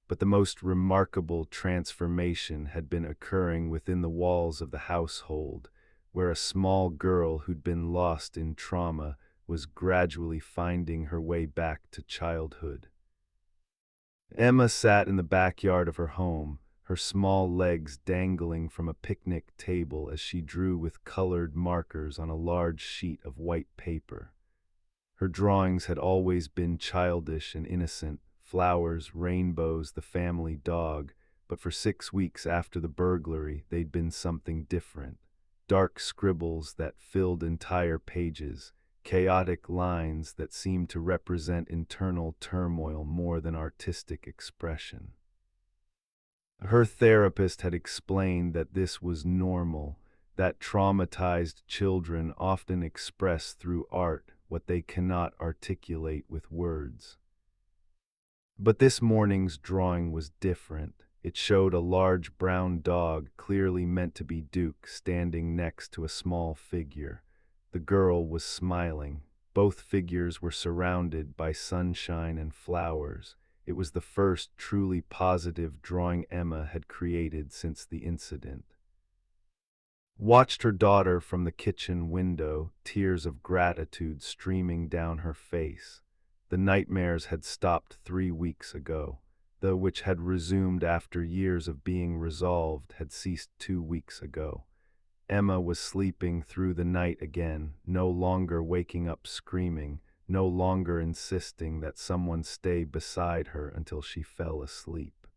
But the most remarkable transformation had been occurring within the walls of the household, where a small girl who'd been lost in trauma was gradually finding her way back to childhood. Emma sat in the backyard of her home, her small legs dangling from a picnic table as she drew with colored markers on a large sheet of white paper. Her drawings had always been childish and innocent, flowers, rainbows, the family dog, but for 6 weeks after the burglary, they'd been something different. Dark scribbles that filled entire pages, chaotic lines that seemed to represent internal turmoil more than artistic expression. Her therapist had explained that this was normal, that traumatized children often express through art what they cannot articulate with words. But this morning's drawing was different. It showed a large brown dog, clearly meant to be Duke, standing next to a small figure. The girl was smiling. Both figures were surrounded by sunshine and flowers. It was the first truly positive drawing Emma had created since the incident. Watched her daughter from the kitchen window, tears of gratitude streaming down her face. The nightmares had stopped 3 weeks ago. The which had resumed after years of being resolved had ceased 2 weeks ago. Emma was sleeping through the night again, no longer waking up screaming, no longer insisting that someone stay beside her until she fell asleep.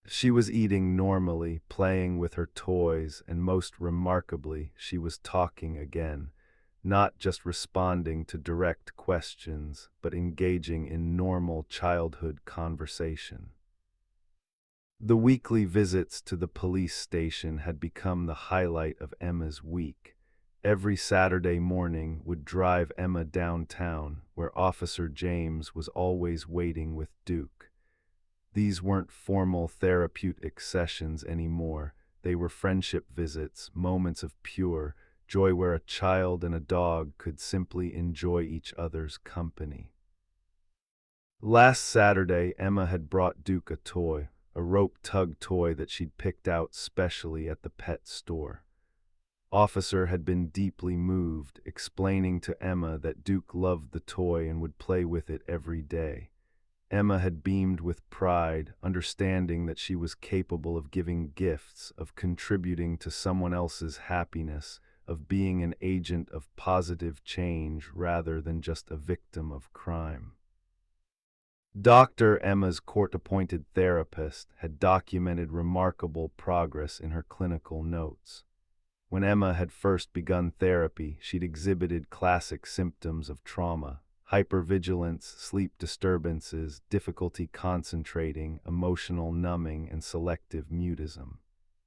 She was eating normally, playing with her toys, and most remarkably, she was talking again, not just responding to direct questions, but engaging in normal childhood conversation. The weekly visits to the police station had become the highlight of Emma's week. Every Saturday morning would drive Emma downtown, where Officer James was always waiting with Duke. These weren't formal therapeutic sessions anymore. They were friendship visits, moments of pure joy where a child and a dog could simply enjoy each other's company. Last Saturday, Emma had brought Duke a toy, a rope tug toy that she'd picked out specially at the pet store. Officer had been deeply moved, explaining to Emma that Duke loved the toy and would play with it every day. Emma had beamed with pride, understanding that she was capable of giving gifts, of contributing to someone else's happiness, of being an agent of positive change rather than just a victim of crime. Dr. Emma's court-appointed therapist had documented remarkable progress in her clinical notes. When Emma had first begun therapy, she'd exhibited classic symptoms of trauma: hypervigilance, sleep disturbances, difficulty concentrating, emotional numbing, and selective mutism.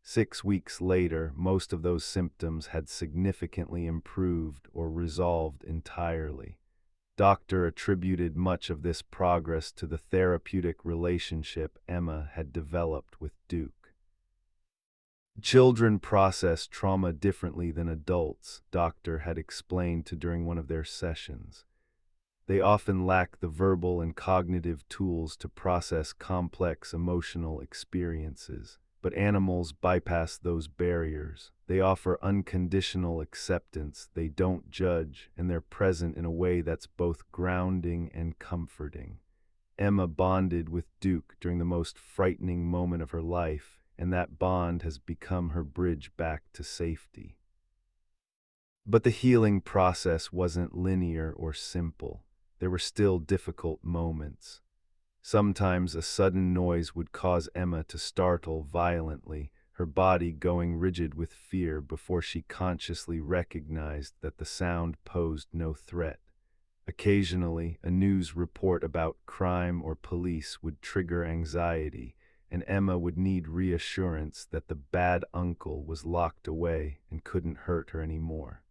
6 weeks later, most of those symptoms had significantly improved or resolved entirely. Doctor attributed much of this progress to the therapeutic relationship Emma had developed with Duke. Children process trauma differently than adults, Doctor had explained during one of their sessions. They often lack the verbal and cognitive tools to process complex emotional experiences. But animals bypass those barriers. They offer unconditional acceptance, they don't judge, and they're present in a way that's both grounding and comforting. Emma bonded with Duke during the most frightening moment of her life, and that bond has become her bridge back to safety. But the healing process wasn't linear or simple. There were still difficult moments. Sometimes a sudden noise would cause Emma to startle violently, her body going rigid with fear before she consciously recognized that the sound posed no threat. Occasionally, a news report about crime or police would trigger anxiety, and Emma would need reassurance that the bad uncle was locked away and couldn't hurt her anymore.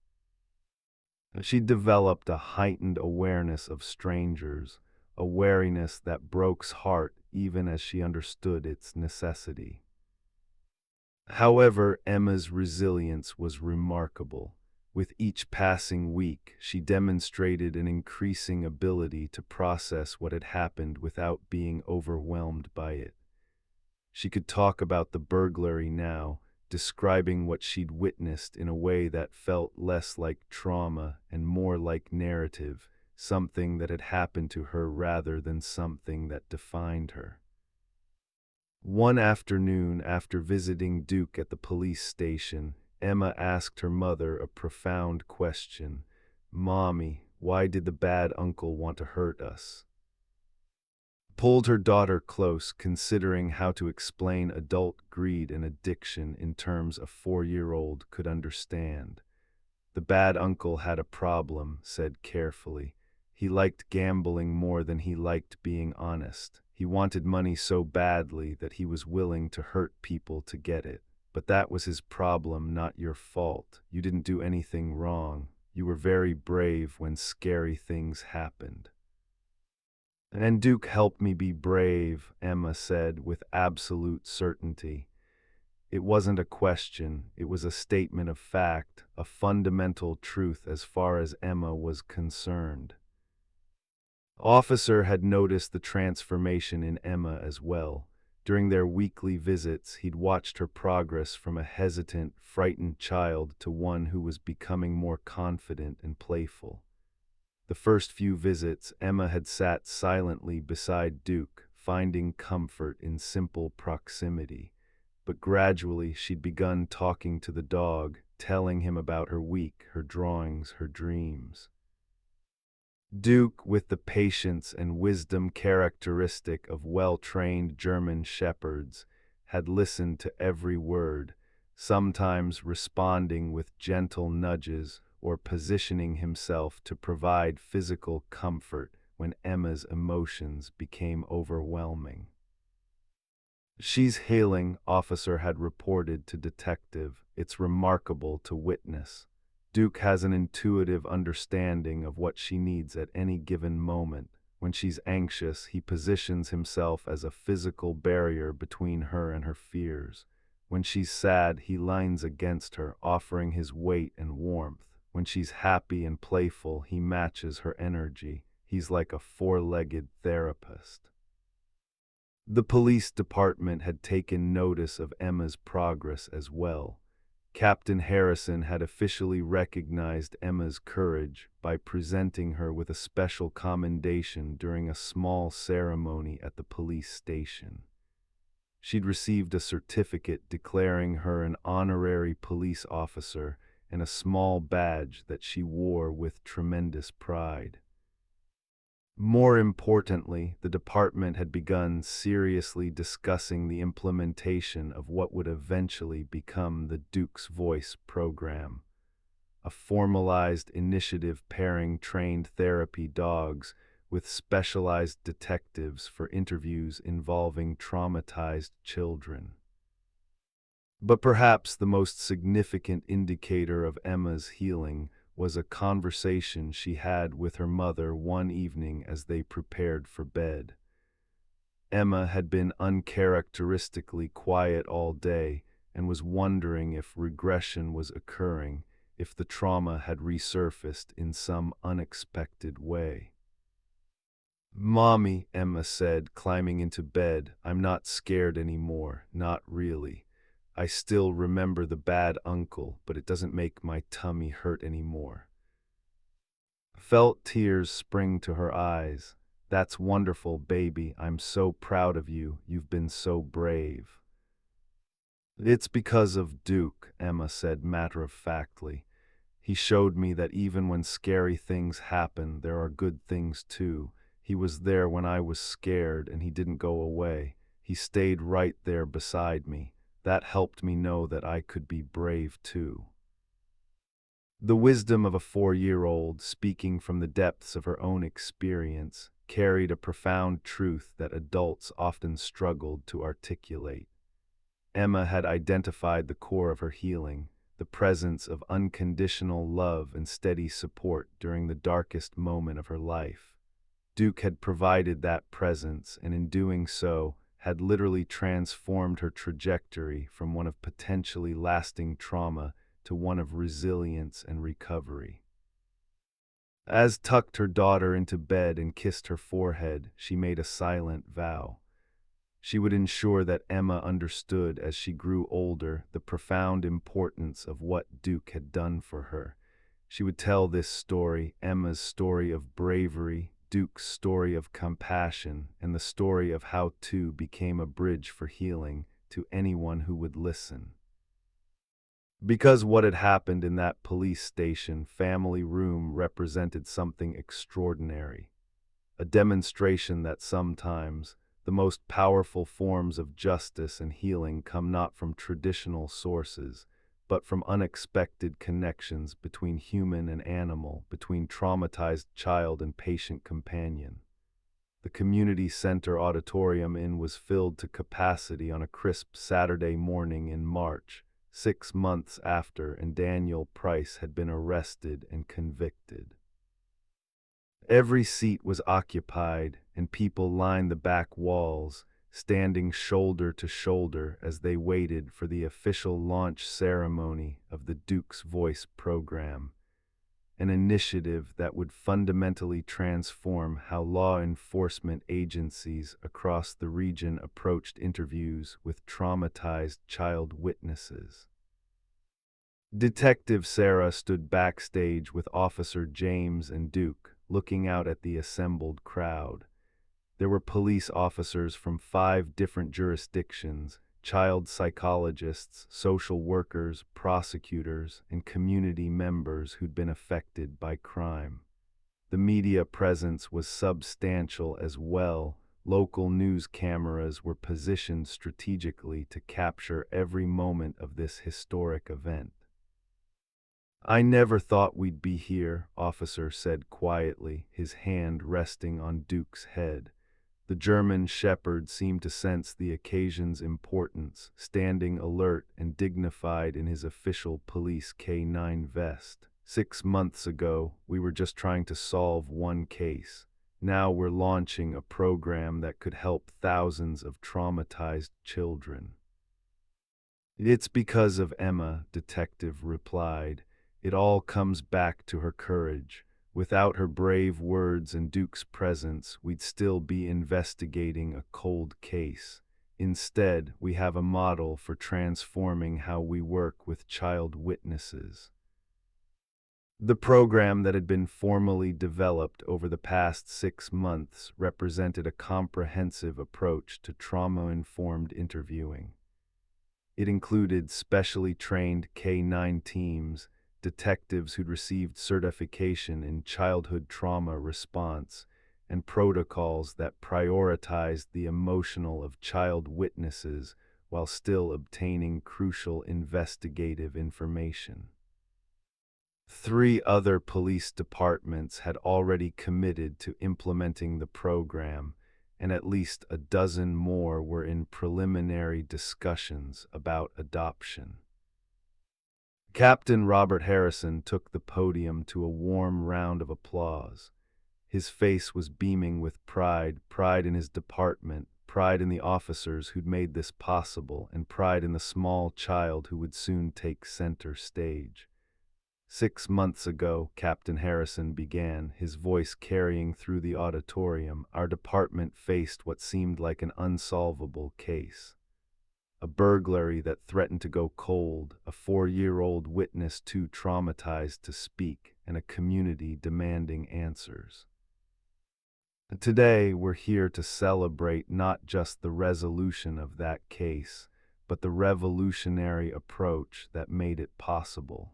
She developed a heightened awareness of strangers, a wariness that broke heart even as she understood its necessity. However, Emma's resilience was remarkable. With each passing week, she demonstrated an increasing ability to process what had happened without being overwhelmed by it. She could talk about the burglary now, describing what she'd witnessed in a way that felt less like trauma and more like narrative, something that had happened to her rather than something that defined her. One afternoon, after visiting Duke at the police station, Emma asked her mother a profound question. "Mommy, why did the bad uncle want to hurt us?" Pulled her daughter close, considering how to explain adult greed and addiction in terms a 4-year-old could understand. "The bad uncle had a problem," said carefully. "He liked gambling more than he liked being honest. He wanted money so badly that he was willing to hurt people to get it. But that was his problem, not your fault. You didn't do anything wrong. You were very brave when scary things happened." "And Duke helped me be brave," Emma said with absolute certainty. It wasn't a question, it was a statement of fact, a fundamental truth as far as Emma was concerned. Officer had noticed the transformation in Emma as well. During their weekly visits, he'd watched her progress from a hesitant, frightened child to one who was becoming more confident and playful. The first few visits, Emma had sat silently beside Duke, finding comfort in simple proximity. But gradually she'd begun talking to the dog, telling him about her week, her drawings, her dreams. Duke, with the patience and wisdom characteristic of well-trained German shepherds, had listened to every word, sometimes responding with gentle nudges or positioning himself to provide physical comfort when Emma's emotions became overwhelming. "She's healing," officer had reported to detective. "It's remarkable to witness. Duke has an intuitive understanding of what she needs at any given moment. When she's anxious, he positions himself as a physical barrier between her and her fears. When she's sad, he leans against her, offering his weight and warmth. When she's happy and playful, he matches her energy. He's like a four-legged therapist." The police department had taken notice of Emma's progress as well. Captain Harrison had officially recognized Emma's courage by presenting her with a special commendation during a small ceremony at the police station. She'd received a certificate declaring her an honorary police officer and a small badge that she wore with tremendous pride. More importantly, the department had begun seriously discussing the implementation of what would eventually become the Duke's Voice program, a formalized initiative pairing trained therapy dogs with specialized detectives for interviews involving traumatized children. But perhaps the most significant indicator of Emma's healing was a conversation she had with her mother one evening as they prepared for bed. Emma had been uncharacteristically quiet all day and was wondering if regression was occurring, if the trauma had resurfaced in some unexpected way. "Mommy," Emma said, climbing into bed, "I'm not scared anymore, not really. I still remember the bad uncle, but it doesn't make my tummy hurt anymore." Felt tears spring to her eyes. "That's wonderful, baby. I'm so proud of you. You've been so brave." "It's because of Duke," Emma said matter-of-factly. "He showed me that even when scary things happen, there are good things too. He was there when I was scared and he didn't go away. He stayed right there beside me. That helped me know that I could be brave too." The wisdom of a 4-year-old, speaking from the depths of her own experience, carried a profound truth that adults often struggled to articulate. Emma had identified the core of her healing, the presence of unconditional love and steady support during the darkest moment of her life. Duke had provided that presence, and in doing so, had literally transformed her trajectory from one of potentially lasting trauma to one of resilience and recovery. As tucked her daughter into bed and kissed her forehead, she made a silent vow. She would ensure that Emma understood as she grew older the profound importance of what Duke had done for her. She would tell this story, Emma's story of bravery, Duke's story of compassion, and the story of how two became a bridge for healing to anyone who would listen. Because what had happened in that police station family room represented something extraordinary, a demonstration that sometimes the most powerful forms of justice and healing come not from traditional sources, but from unexpected connections between human and animal, between traumatized child and patient companion. The community center auditorium inn was filled to capacity on a crisp Saturday morning in March, 6 months after Daniel Price had been arrested and convicted. Every seat was occupied, and people lined the back walls, standing shoulder to shoulder as they waited for the official launch ceremony of the Duke's Voice program, an initiative that would fundamentally transform how law enforcement agencies across the region approached interviews with traumatized child witnesses. Detective Sarah stood backstage with Officer James and Duke, looking out at the assembled crowd. There were police officers from 5 different jurisdictions, child psychologists, social workers, prosecutors, and community members who'd been affected by crime. The media presence was substantial as well. Local news cameras were positioned strategically to capture every moment of this historic event. "I never thought we'd be here," Officer said quietly, his hand resting on Duke's head. The German shepherd seemed to sense the occasion's importance, standing alert and dignified in his official police K9 vest. "6 months ago, we were just trying to solve one case. Now we're launching a program that could help thousands of traumatized children." "It's because of Emma," Detective replied. "It all comes back to her courage. Without her brave words and Duke's presence, we'd still be investigating a cold case. Instead, we have a model for transforming how we work with child witnesses." The program that had been formally developed over the past 6 months represented a comprehensive approach to trauma-informed interviewing. It included specially trained K9 teams, detectives who'd received certification in childhood trauma response, and protocols that prioritized the emotional of child witnesses while still obtaining crucial investigative information. 3 other police departments had already committed to implementing the program, and at least a dozen more were in preliminary discussions about adoption. Captain Robert Harrison took the podium to a warm round of applause. His face was beaming with pride, pride in his department, pride in the officers who'd made this possible, and pride in the small child who would soon take center stage. 6 months ago, Captain Harrison began, his voice carrying through the auditorium, our department faced what seemed like an unsolvable case. A burglary that threatened to go cold, a 4-year-old witness too traumatized to speak, and a community demanding answers. Today, we're here to celebrate not just the resolution of that case, but the revolutionary approach that made it possible.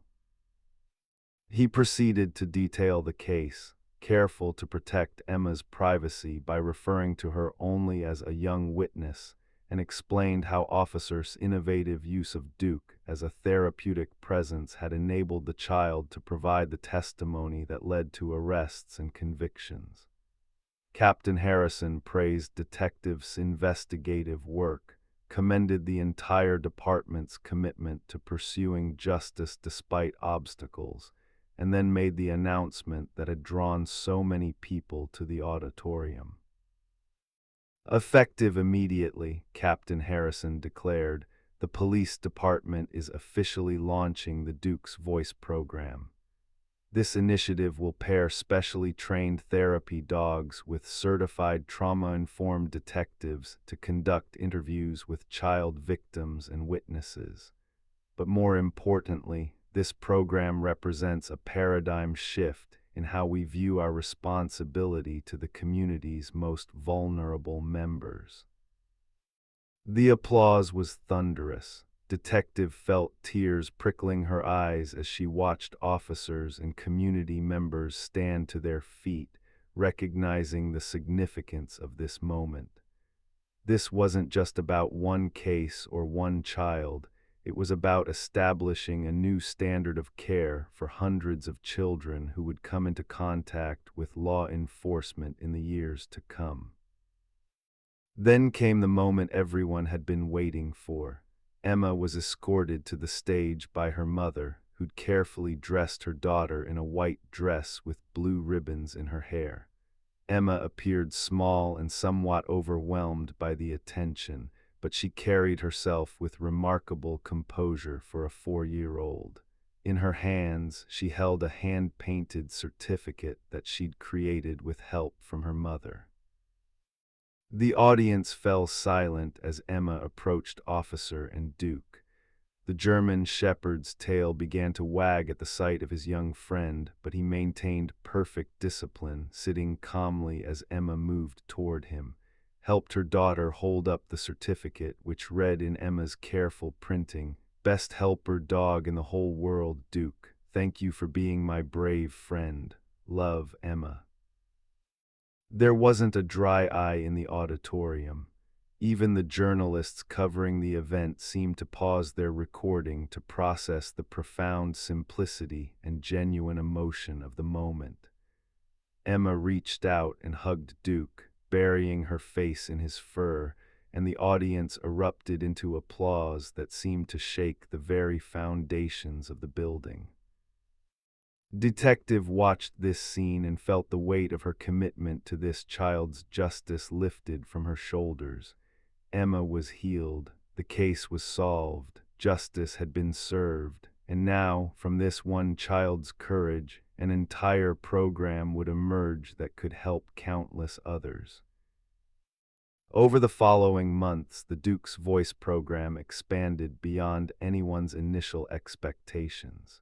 He proceeded to detail the case, careful to protect Emma's privacy by referring to her only as a young witness, and explained how officers' innovative use of Duke as a therapeutic presence had enabled the child to provide the testimony that led to arrests and convictions. Captain Harrison praised detectives' investigative work, commended the entire department's commitment to pursuing justice despite obstacles, and then made the announcement that had drawn so many people to the auditorium. "Effective immediately," Captain Harrison declared, the police department is officially launching the Duke's Voice program. This initiative will pair specially trained therapy dogs with certified trauma-informed detectives to conduct interviews with child victims and witnesses. But more importantly, this program represents a paradigm shift in how we view our responsibility to the community's most vulnerable members. The applause was thunderous. Detective felt tears prickling her eyes as she watched officers and community members stand to their feet, recognizing the significance of this moment. This wasn't just about one case or one child. It was about establishing a new standard of care for hundreds of children who would come into contact with law enforcement in the years to come. Then came the moment everyone had been waiting for. Emma was escorted to the stage by her mother, who'd carefully dressed her daughter in a white dress with blue ribbons in her hair. Emma appeared small and somewhat overwhelmed by the attention, but she carried herself with remarkable composure for a 4-year-old. In her hands, she held a hand-painted certificate that she'd created with help from her mother. The audience fell silent as Emma approached Officer and Duke. The German shepherd's tail began to wag at the sight of his young friend, but he maintained perfect discipline, sitting calmly as Emma moved toward him, helped her daughter hold up the certificate, which read in Emma's careful printing, "Best helper dog in the whole world, Duke. Thank you for being my brave friend. Love, Emma." There wasn't a dry eye in the auditorium. Even the journalists covering the event seemed to pause their recording to process the profound simplicity and genuine emotion of the moment. Emma reached out and hugged Duke, burying her face in his fur, and the audience erupted into applause that seemed to shake the very foundations of the building. Detective watched this scene and felt the weight of her commitment to this child's justice lifted from her shoulders. Emma was healed, the case was solved, justice had been served, and now, from this one child's courage, an entire program would emerge that could help countless others. Over the following months, the Duke's Voice program expanded beyond anyone's initial expectations.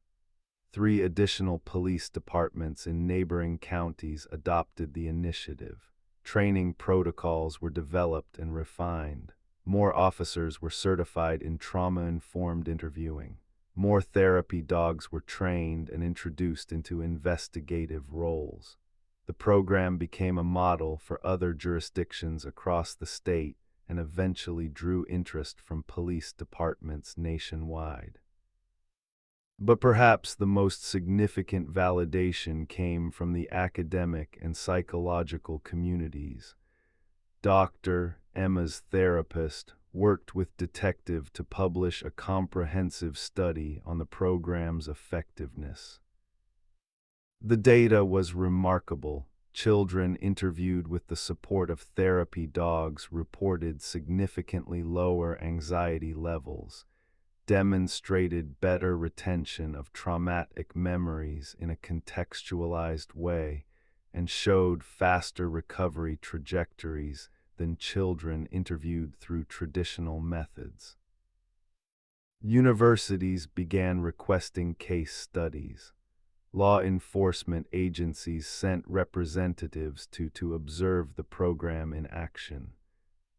3 additional police departments in neighboring counties adopted the initiative. Training protocols were developed and refined. More officers were certified in trauma-informed interviewing. More therapy dogs were trained and introduced into investigative roles. The program became a model for other jurisdictions across the state and eventually drew interest from police departments nationwide. But perhaps the most significant validation came from the academic and psychological communities. Dr. Emma's therapist worked with Detective to publish a comprehensive study on the program's effectiveness. The data was remarkable. Children interviewed with the support of therapy dogs reported significantly lower anxiety levels, demonstrated better retention of traumatic memories in a contextualized way, and showed faster recovery trajectories than children interviewed through traditional methods. Universities began requesting case studies. Law enforcement agencies sent representatives to observe the program in action.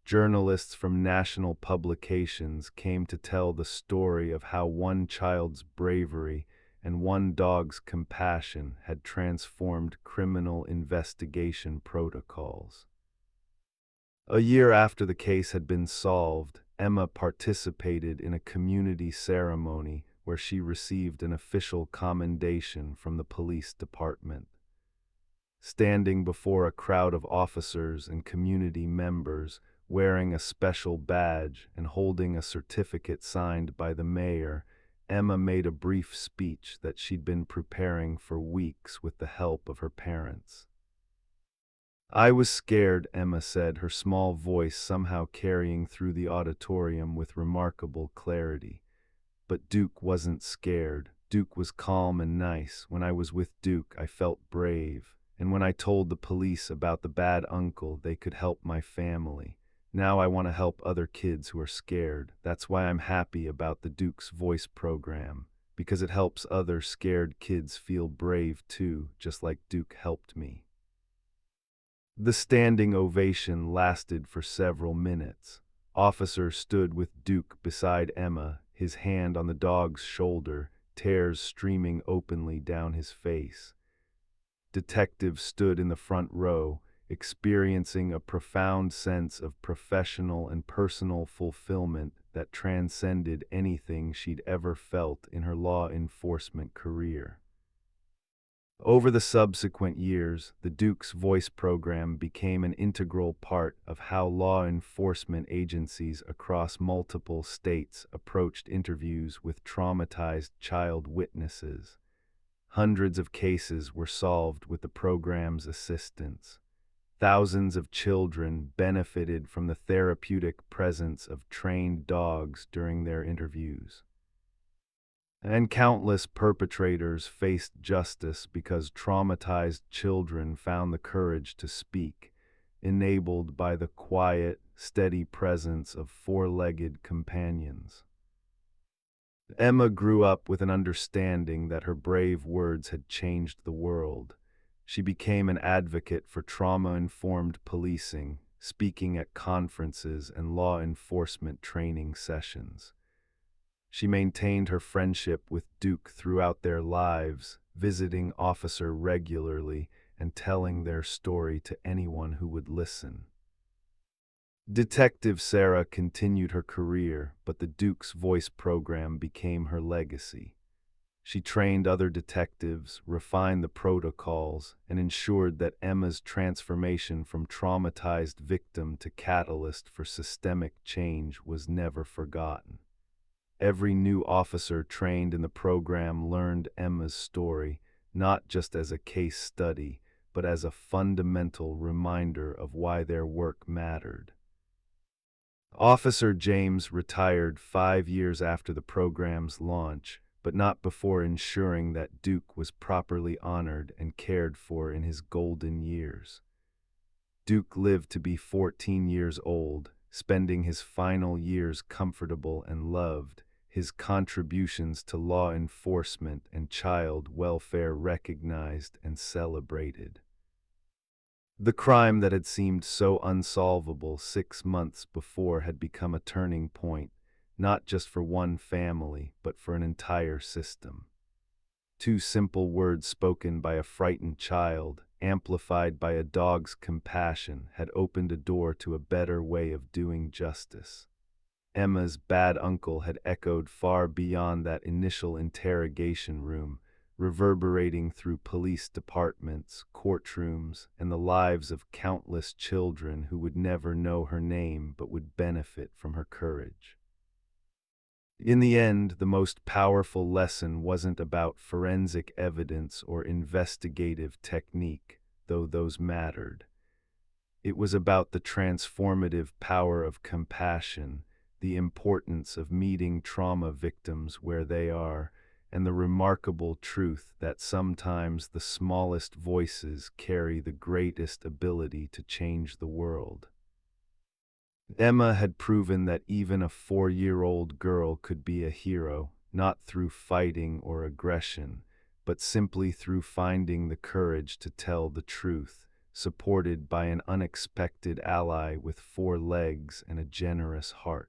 Journalists from national publications came to tell the story of how one child's bravery and one dog's compassion had transformed criminal investigation protocols. A year after the case had been solved, Emma participated in a community ceremony where she received an official commendation from the police department. Standing before a crowd of officers and community members, wearing a special badge and holding a certificate signed by the mayor, Emma made a brief speech that she'd been preparing for weeks with the help of her parents. I was scared, Emma said, her small voice somehow carrying through the auditorium with remarkable clarity. But Duke wasn't scared. Duke was calm and nice. When I was with Duke, I felt brave. And when I told the police about the bad uncle, they could help my family. Now I want to help other kids who are scared. That's why I'm happy about the Duke's Voice program, because it helps other scared kids feel brave too, just like Duke helped me. The standing ovation lasted for several minutes. Officer stood with Duke beside Emma, his hand on the dog's shoulder, tears streaming openly down his face. Detective stood in the front row, experiencing a profound sense of professional and personal fulfillment that transcended anything she'd ever felt in her law enforcement career. Over the subsequent years, the Duke's Voice program became an integral part of how law enforcement agencies across multiple states approached interviews with traumatized child witnesses. Hundreds of cases were solved with the program's assistance. Thousands of children benefited from the therapeutic presence of trained dogs during their interviews. And countless perpetrators faced justice because traumatized children found the courage to speak, enabled by the quiet, steady presence of four-legged companions. Emma grew up with an understanding that her brave words had changed the world. She became an advocate for trauma-informed policing, speaking at conferences and law enforcement training sessions. She maintained her friendship with Duke throughout their lives, visiting Officer regularly and telling their story to anyone who would listen. Detective Sarah continued her career, but the Duke's Voice program became her legacy. She trained other detectives, refined the protocols, and ensured that Emma's transformation from traumatized victim to catalyst for systemic change was never forgotten. Every new officer trained in the program learned Emma's story, not just as a case study, but as a fundamental reminder of why their work mattered. Officer James retired 5 years after the program's launch, but not before ensuring that Duke was properly honored and cared for in his golden years. Duke lived to be 14 years old, spending his final years comfortable and loved, his contributions to law enforcement and child welfare recognized and celebrated. The crime that had seemed so unsolvable 6 months before had become a turning point, not just for one family, but for an entire system. Two simple words spoken by a frightened child, amplified by a dog's compassion, had opened a door to a better way of doing justice. Emma's bad uncle had echoed far beyond that initial interrogation room, reverberating through police departments, courtrooms, and the lives of countless children who would never know her name but would benefit from her courage. In the end, the most powerful lesson wasn't about forensic evidence or investigative technique, though those mattered. It was about the transformative power of compassion, the importance of meeting trauma victims where they are, and the remarkable truth that sometimes the smallest voices carry the greatest ability to change the world. Emma had proven that even a 4-year-old girl could be a hero, not through fighting or aggression, but simply through finding the courage to tell the truth, supported by an unexpected ally with 4 legs and a generous heart.